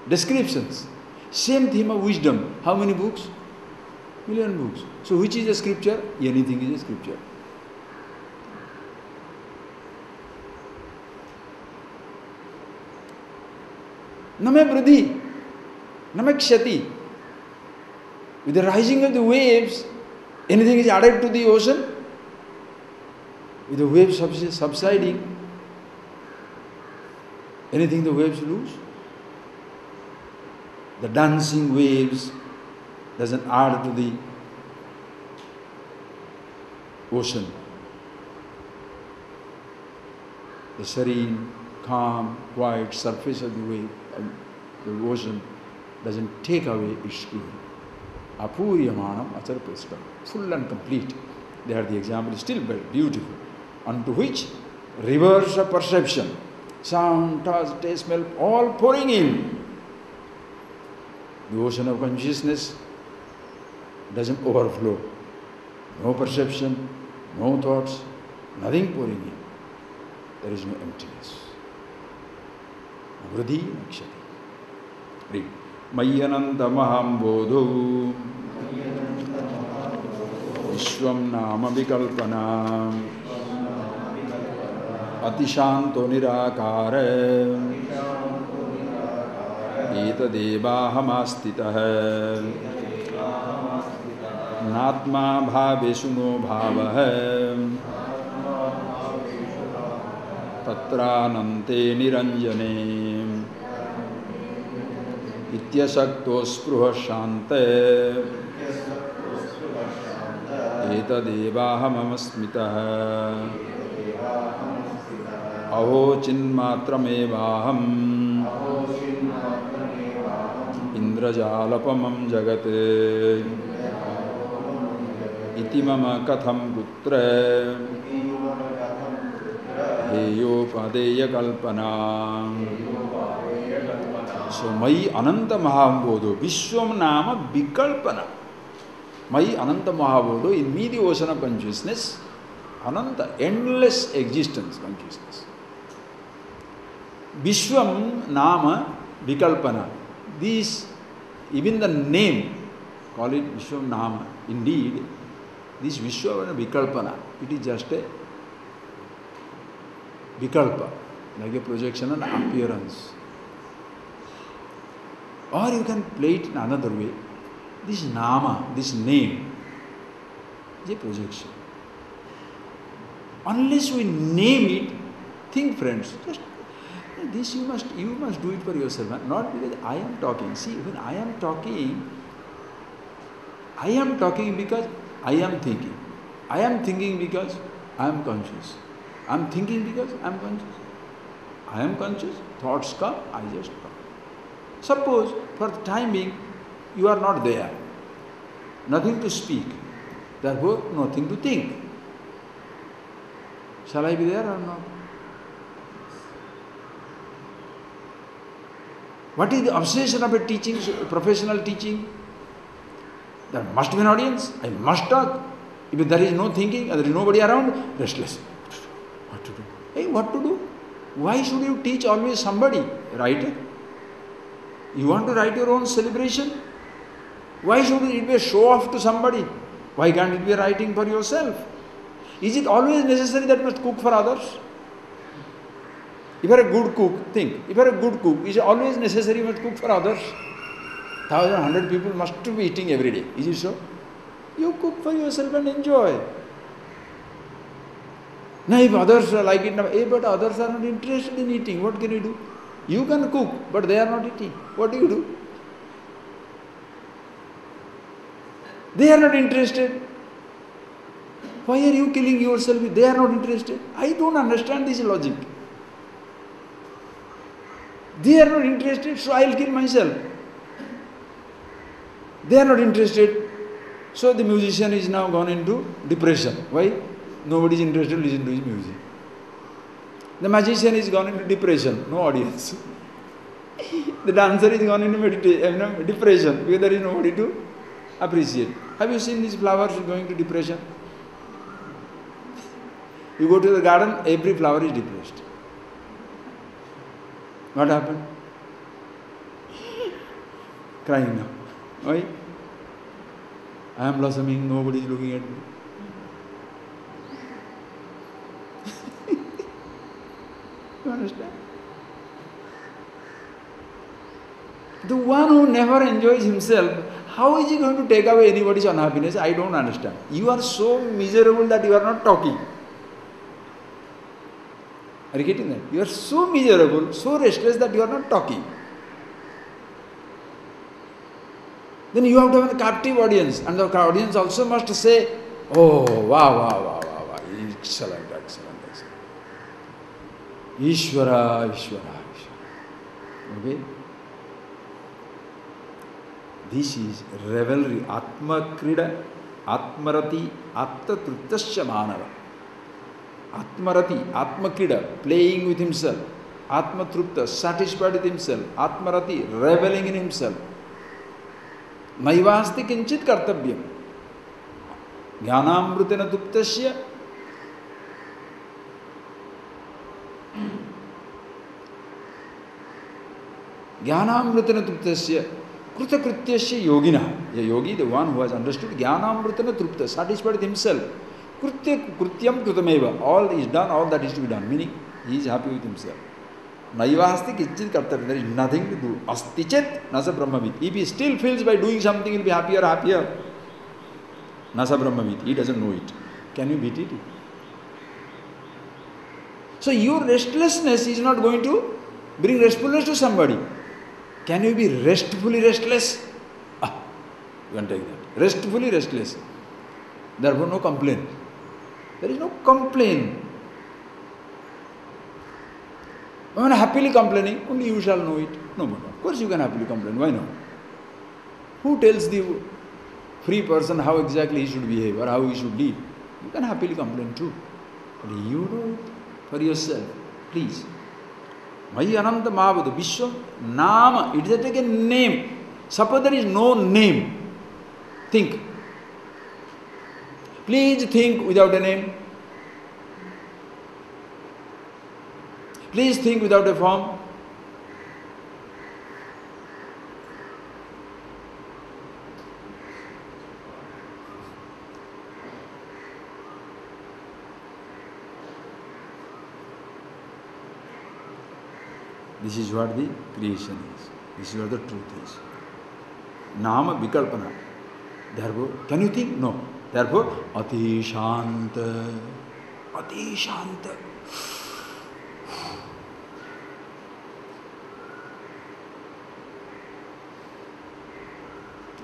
A: descriptions? Same theme of wisdom. How many books? Million books. So which is a scripture? Anything is a scripture. Name vruddhi, name kshati. With the rising of the waves, anything is added to the ocean. With the waves subsiding, anything the waves lose. The dancing waves doesn't add to the ocean. The serene, calm, quiet surface of the ocean doesn't take away its glory. Apuryamanam acharapristam. Full and complete. They are the example, still very beautiful. Unto which rivers of perception, sound, touch, taste, smell, all pouring in. The ocean of consciousness doesn't overflow. No perception, no thoughts, nothing pouring in. There is no emptiness. Vruddhi nakshati. Read. Mayyananta maham bodho Vishwam nama vikalpanam Atishanto nirakare Etadevahamaastitah Natma bhavesu no bhavah Tatranante niranjane Ityasakto spruha shante Etadevahamamasmitah Aho chinmatramevaham Indrajalapamam jagate Iti mama katham putre Heyo padeya kalpana. So Mayi Ananta Mahabodho Vishwam Nama Vikalpana. Mayi Ananta Mahabodho, in me the ocean of consciousness, Ananta, endless existence consciousness. Vishwam Nama Vikalpana. This, even the name, call it Vishwam Nama. Indeed, this Vishwam Vikalpana, it is just a Vikalpa, like a projection and appearance. Or you can play it in another way. This Nama, this name, is a projection. Unless we name it, Think, friends. Just this you must do it for yourself, not because I am talking. See, when I am talking because I am thinking. I am thinking because I am conscious. I am thinking because I am conscious. I am conscious, thoughts come, I just come. Suppose for the time being you are not there, nothing to speak, therefore nothing to think. Shall I be there or not? What is the obsession of a teaching, professional teaching? There must be an audience, I must talk. If there is no thinking, there is nobody around, restless. What to do? Hey, what to do? Why should you teach always somebody? Write it. You want to write your own celebration? Why should it be a show off to somebody? Why can't it be writing for yourself? Is it always necessary that you must cook for others? If you are a good cook, think. If you are a good cook, is it always necessary you must cook for others? 1,100 people must be eating every day. Is it so? You cook for yourself and enjoy. Now if others like it, but others are not interested in eating, what can you do? You can cook, but they are not eating. What do you do? They are not interested. Why are you killing yourself if they are not interested? I don't understand this logic. They are not interested, so I will kill myself. They are not interested, so the musician is now gone into depression. Why? Nobody is interested to listen to his music. The magician is gone into depression, no audience. The dancer is gone into depression because there is nobody to appreciate. Have you seen these flowers going to depression? You go to the garden, every flower is depressed. What happened? Crying now. Why? I am blossoming, nobody is looking at me. You understand? The one who never enjoys himself, how is he going to take away anybody's unhappiness? I don't understand. You are so miserable that you are not talking. Are you getting that? You are so miserable, so restless that you are not talking. Then you have to have a captive audience, and the audience also must say, oh, wow, excellent. Ishvara. Okay? This is revelry. Atma krida, atmarati, atta truttasya manava. Atmarati, atma krida, playing with himself. Atma trutta, satisfied with himself. Atmarati, reveling in himself. Naivasti kinchit kartavyam. Jnanamrutena tuptasya. Jnanamrutena tuptasya. Kruta krityasya yogina. A yogi, the one who has understood Jnanamrutena trupta, satisfied with himself. Krutyam krutameva. All is done, all that is to be done. Meaning, he is happy with himself. Naivasti kichit kartavya. There is nothing to do. Asti chet nasa brahmavid. If he still feels by doing something he will be happier. Nasa brahmavid. He doesn't know it. Can you beat it? So your restlessness is not going to bring restfulness to somebody. Can you be restfully restless? You can take that. Restfully restless. Therefore no complaint. There is no complaint. When happily complaining, only you shall know it. No, but of course you can happily complain. Why not? Who tells the free person how exactly he should behave or how he should lead? You can happily complain too. But you know it for yourself. Please. Mahi ananta mavadu vishwa nama. It is like a name. Suppose there is no name. Think. Please think without a name. Please think without a form. This is what the creation is. This is what the truth is. Nama vikalpana. Therefore, can you think? No. Therefore, ati shanta. Ati shanta.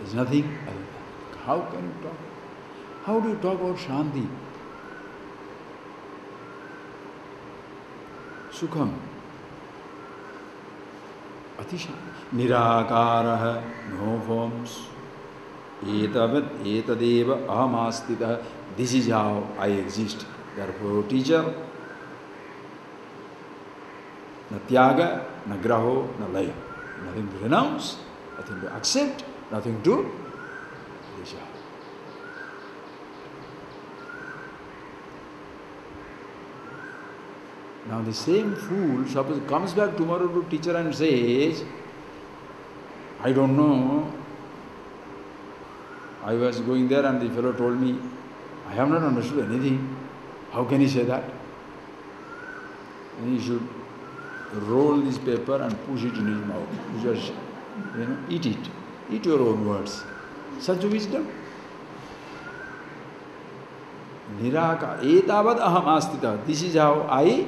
A: There's nothing other than that. How can you talk? How do you talk about Shanti? Sukham. Atisha. Nirakaraha, no forms. Etadeva ahamastita. This is how I exist. Therefore, teacher, na tyaga, na graho, na laya. Nothing to renounce, nothing to accept, nothing to reject. Now the same fool, suppose comes back tomorrow to teacher and says, I don't know, I was going there and the fellow told me, I have not understood anything. How can he say that? And he should roll this paper and push it in his mouth. Just, eat it. Eat your own words. Such wisdom. Niraka etavad aham astita. This is how I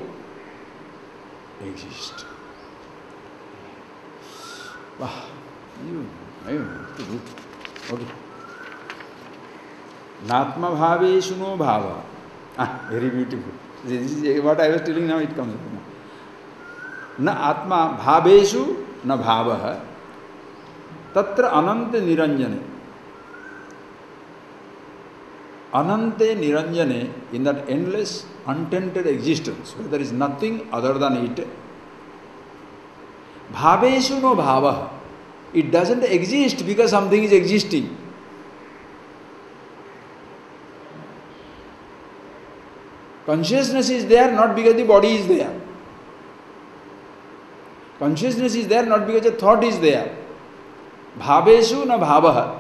A: exist. Wow. Okay. Natma bhaveshu no bhava. Very beautiful. This is what I was telling now, it comes up now. Na atma bhaveshu na bhavaha tatra anante niranjane. Anante niranjane, in that endless, untented existence, where there is nothing other than it. Bhaveshu no bhavaha. It doesn't exist because something is existing. Consciousness is there not because the body is there. Consciousness is there not because a thought is there. Bhaveshu na bhavaha.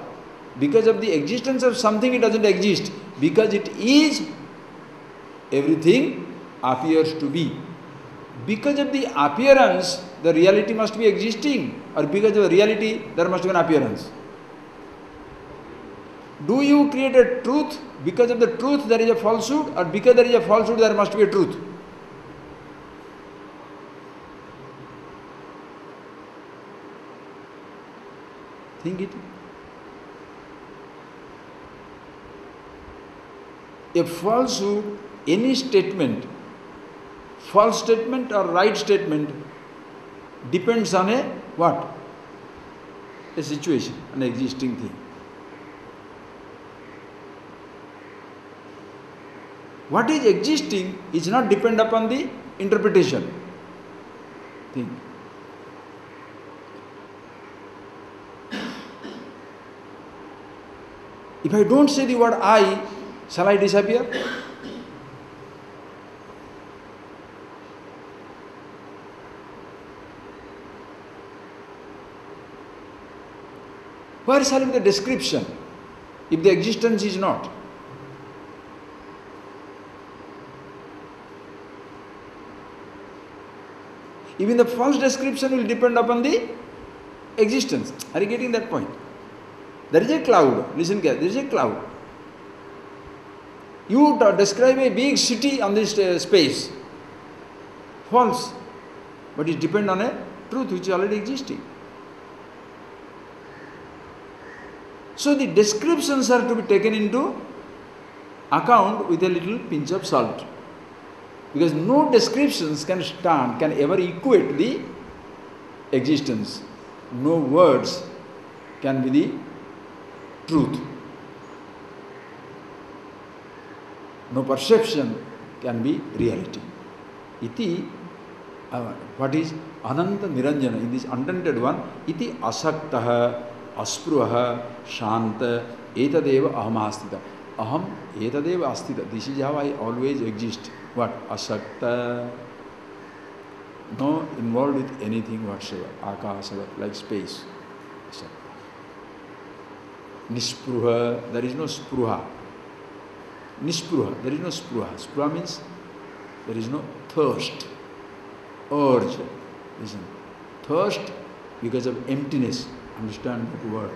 A: Because of the existence of something, it doesn't exist. Because it is, everything appears to be. Because of the appearance, the reality must be existing. Or because of the reality, there must be an appearance. Do you create a truth? Because of the truth there is a falsehood, or because there is a falsehood there must be a truth? Think it. A falsehood, any statement, false statement or right statement, depends on a what? A situation, an existing thing. What is existing is not depend upon the interpretation. Think. If I don't say the word I, shall I disappear? Where shall be the description if the existence is not? Even the false description will depend upon the existence. Are you getting that point? There is a cloud. Listen carefully. There is a cloud. You describe a big city on this space. False. But it depends on a truth which is already existing. So the descriptions are to be taken into account with a little pinch of salt. Because no descriptions can ever equate the existence. No words can be the truth. No perception can be reality. Iti, what is Ananta Niranjana, in this untented one, iti asaktaha, aspruha, shanta, etadeva ahamastita. Aham etadeva astita. This is how I always exist. What? Asakta. No involved with anything whatsoever. Akasa, like space. Asakta. Nispruha, there is no spruha. Nispruha, there is no spruha. Spruha means there is no thirst, urge. Listen, thirst because of emptiness. Understand that word.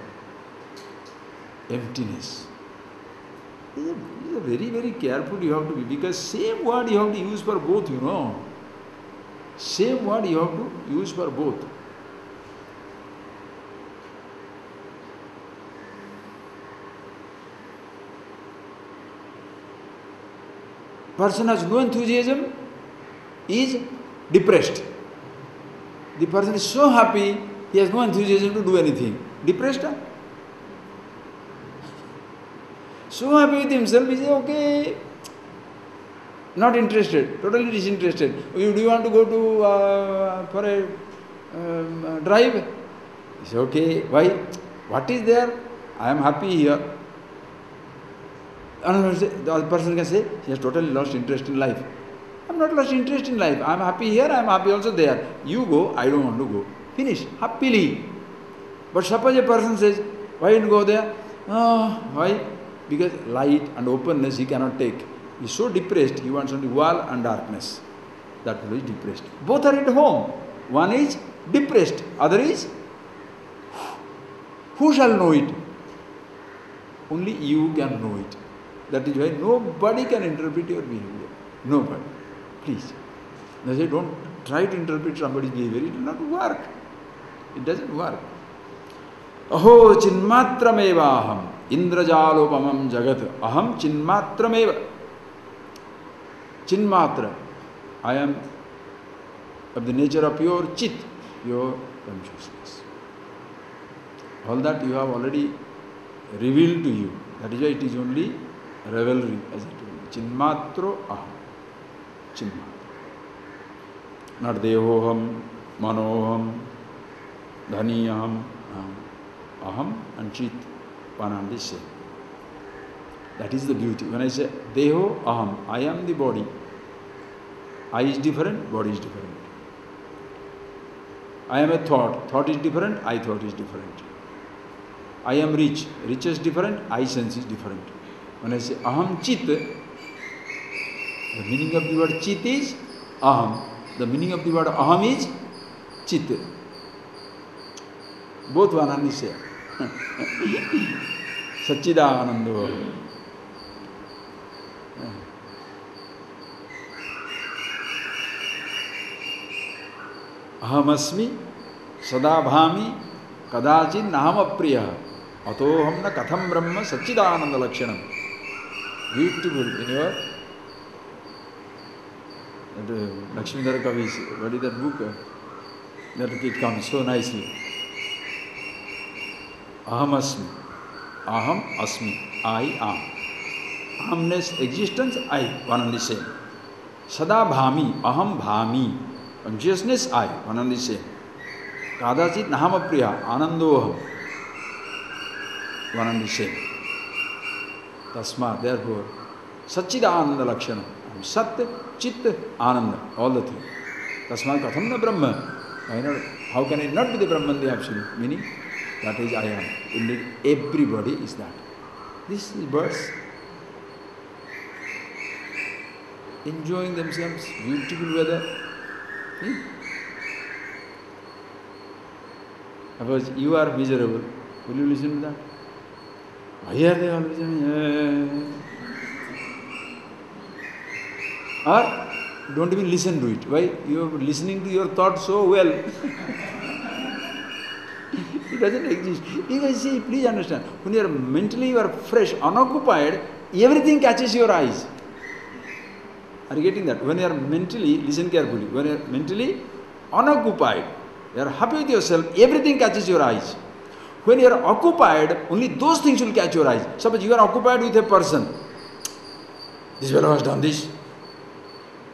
A: Emptiness. These are very, very careful you have to be, because same word you have to use for both, you know. Same word you have to use for both. Person has no enthusiasm is depressed. The person is so happy, he has no enthusiasm to do anything. Depressed? Huh? So happy with himself, he says, okay, not interested, totally disinterested. Do you want to go to for a drive? He says, okay, why? What is there? I am happy here. The other person can say, he has totally lost interest in life. I am not lost interest in life. I am happy here, I am happy also there. You go, I don't want to go. Finish, happily. But suppose a person says, why don't you go there? Oh, why? Because light and openness he cannot take. He is so depressed, he wants only wall and darkness. That fellow is depressed. Both are at home. One is depressed, other is, who shall know it? Only you can know it. That is why nobody can interpret your behavior. Nobody. Please. They say, don't try to interpret somebody's behavior. It will not work. It doesn't work. Aho chinmatramevaham indrajalopamam jagat aham chinmatrameva. Chinmatra. I am of the nature of pure chit, pure consciousness. All that you have already revealed to you. That is why it is only revelry, as I told you. Chinmatro aham. Chinmatra. Not dehoham, manoham, dhaniyaham. Aham and chit, one and the same. That is the beauty. When I say deho, aham, I am the body. I is different, body is different. I am a thought, thought is different, I thought is different. I am rich, rich is different, I sense is different. When I say aham chit, the meaning of the word chit is aham. The meaning of the word aham is chit. Both one and the same. Satchidanando. Ahamasmi sadabhami kadachin nahamapriya atoham na katham brahma satchidananda lakshanam. Beautiful in your Lakshmidhara Kavi's, what is that book? That it comes so nicely. Aham asmi. Aham asmi. I am. Ahamness, existence, I, one and the same. Sada bhami. Aham bhami. Consciousness, I, one and the same. Kadachit nahamapriya. Anandoham. One and the same. Tasma, therefore, Satchidananda Lakshanam. I am Sat, Chit, Ananda. All the three. Tasma katham na Brahma. How can it not be the Brahman, the absolute? Meaning, that is I am. Indeed, everybody is that. This is birds enjoying themselves, beautiful weather. Suppose you are miserable, will you listen to that? Why are they all listening? Or don't even listen to it. Why? You are listening to your thoughts so well. It doesn't exist. Because see, please understand, when you are mentally you are fresh, unoccupied, everything catches your eyes. Are you getting that? When you are mentally, listen carefully, when you are mentally unoccupied, you are happy with yourself, everything catches your eyes. When you are occupied, only those things will catch your eyes. Suppose you are occupied with a person. This fellow has done this.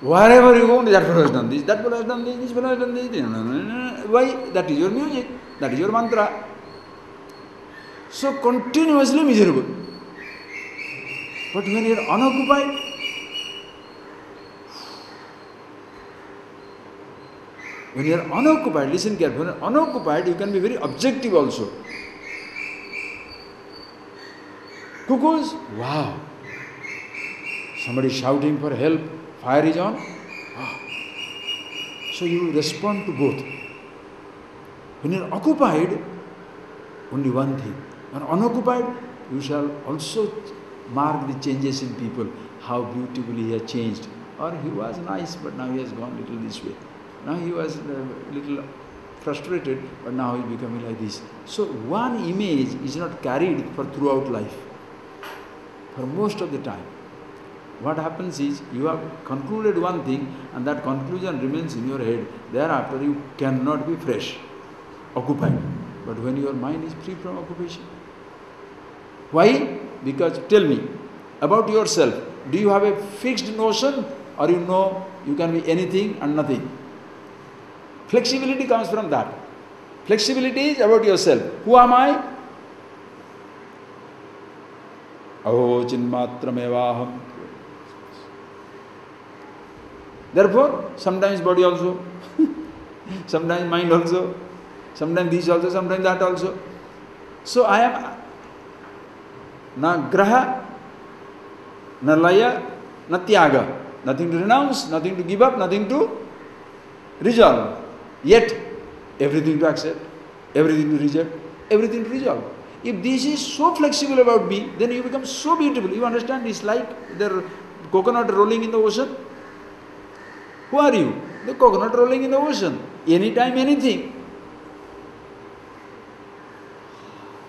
A: Wherever you go, that fellow has done this, that fellow has done this fellow has done this. Why? That is your music. That is your mantra. So continuously miserable. But when you are unoccupied, listen carefully, when you are unoccupied, you can be very objective also. Cuckoos, wow. Somebody is shouting for help, fire is on. Wow. So you respond to both. When you are occupied, only one thing. When unoccupied, you shall also mark the changes in people, how beautifully he has changed. Or he was nice, but now he has gone a little this way. Now he was a little frustrated, but now he is becoming like this. So one image is not carried for throughout life, for most of the time. what happens is, you have concluded one thing and that conclusion remains in your head. Thereafter you cannot be fresh, occupied. But when your mind is free from occupation. Why? Because, tell me, about yourself, do you have a fixed notion, or you know you can be anything and nothing? Flexibility comes from that. Flexibility is about yourself. Who am I? Aho chinmatramevaham. Therefore, sometimes body also, sometimes mind also, sometimes this also, sometimes that also. So I am na graha, na laya, na tyaga. Nothing to renounce, nothing to give up, nothing to resolve. Yet, everything to accept, everything to reject, everything to resolve. If this is so flexible about me, then you become so beautiful. You understand? It's like the coconut rolling in the ocean. Who are you? The coconut rolling in the ocean. Anytime, anything.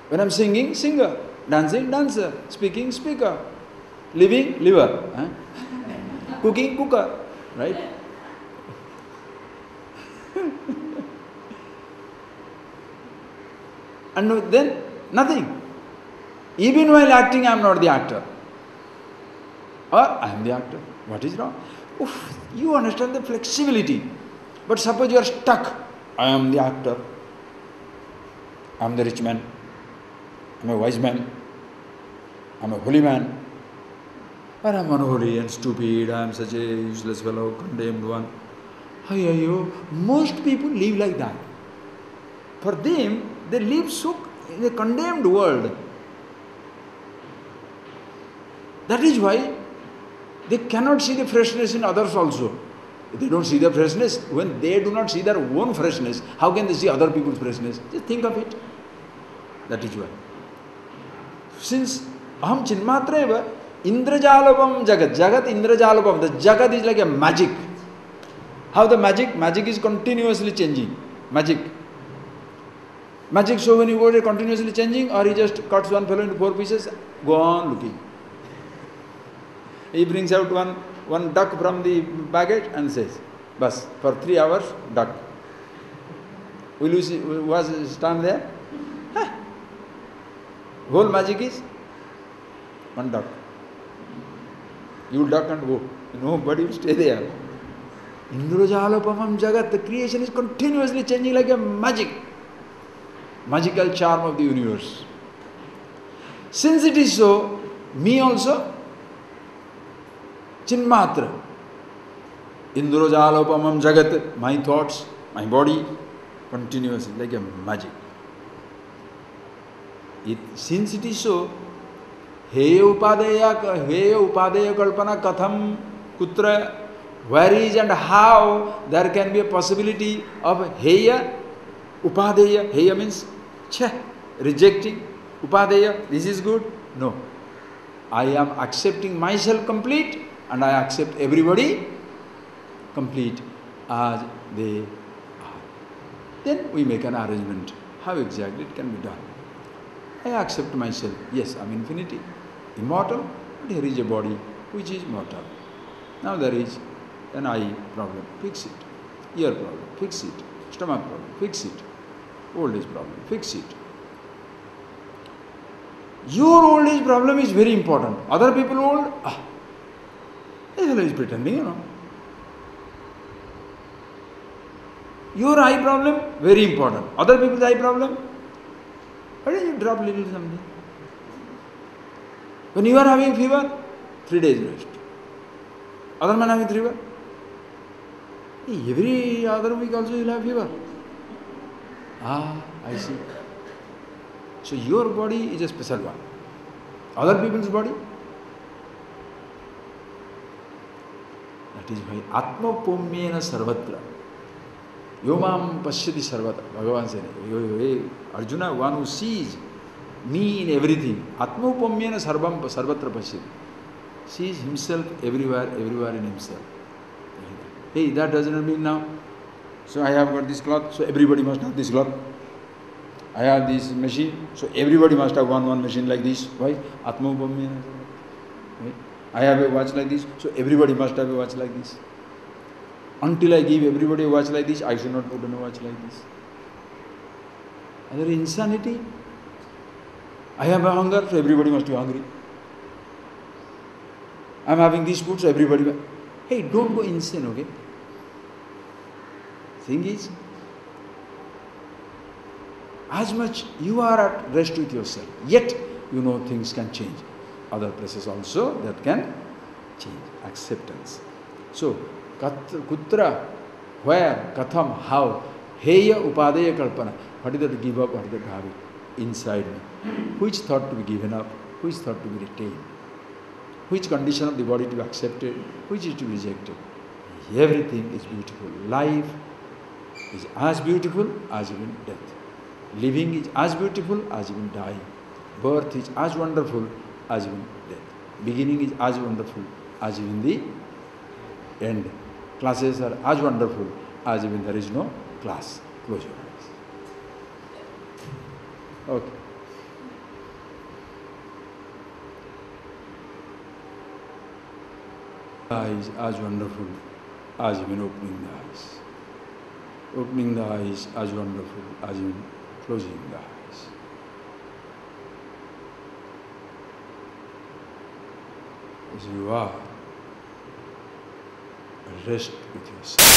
A: When I'm singing, singer. Dancing, dancer. Speaking, speaker. Living, liver. Cooking, cooker. Right? And then, nothing. Even while acting, I am not the actor. Or, I am the actor. What is wrong? Oof, you understand the flexibility. But suppose you are stuck. I am the actor. I am the rich man. I am a wise man. I am a holy man. But I am unholy and stupid. I am such a useless fellow, condemned one. Most people live like that. For them, they live so in a condemned world. That is why they cannot see the freshness in others also. If they don't see the freshness, when they do not see their own freshness, how can they see other people's freshness? Just think of it. That is why. Since aham chinmatra eva, indrajalapam jagat. Jagat indrajalapam. The jagat is like a magic. How the magic? Magic is continuously changing. Magic. Magic, so when you go, continuously changing, or he just cuts one fellow into 4 pieces, go on looking. He brings out one duck from the baggage and says, "Bas, for 3 hours, duck." Will you see, was stand there? Huh. Whole magic is one duck. You duck and go. Nobody will stay there. Indrajalapamam jagat, the creation is continuously changing like a magic. Magical charm of the universe. Since it is so, me also, chinmatra. Indrajalapamam jagat, my thoughts, my body, continuously like a magic. Since it is so, heya upadeya kalpana katham kutra, where is and how there can be a possibility of heya, upadeya. Heya means rejecting. Upadeya, this is good. No. I am accepting myself complete and I accept everybody complete as they are. Then we make an arrangement. How exactly it can be done? I accept myself. Yes, I am infinity, immortal, but here is a body which is mortal. Now there is an eye problem, fix it. Ear problem, fix it. Stomach problem, fix it. Old age problem, fix it. Your old age problem is very important. Other people old, this fellow is pretending, Your eye problem, very important. Other people's eye problem, why don't you drop little something? When you are having fever, 3 days rest. Other man having fever, every other week also you will have fever. I see. So your body is a special one. Other people's body, that is why Atma Pomyena Sarvatra. Yomam Pashyati Sarvatra. Bhagavan said, Arjuna, one who sees me in everything. Atma Pomyena Sarvatra Pashyati. Sees himself everywhere in himself. Hey, that does not mean now. So I have got this cloth, so everybody must have this cloth. I have this machine, so everybody must have one machine like this. Why? Atma Upamyena. Right? I have a watch like this, so everybody must have a watch like this. Until I give everybody a watch like this, I should not put on a watch like this. Is there insanity? I have a hunger, so everybody must be hungry. I am having this food, so everybody... Hey, don't go insane, okay? Thing is, as much you are at rest with yourself, yet you know things can change. Other places also that can change. Acceptance. So, kutra, where, katham, how, heya upadaya kalpana. What is that to give up, what is that to have it inside me? Which thought to be given up, which thought to be retained? Which condition of the body to be accepted, which is to be rejected? Everything is beautiful. Life is as beautiful as even death. Living is as beautiful as even dying. Birth is as wonderful as even death. Beginning is as wonderful as even the end. Classes are as wonderful as even there is no class. Close your eyes. Okay. Eyes as wonderful as even opening the eyes. Opening the eyes as wonderful as even closing the eyes. As you are, rest with yourself.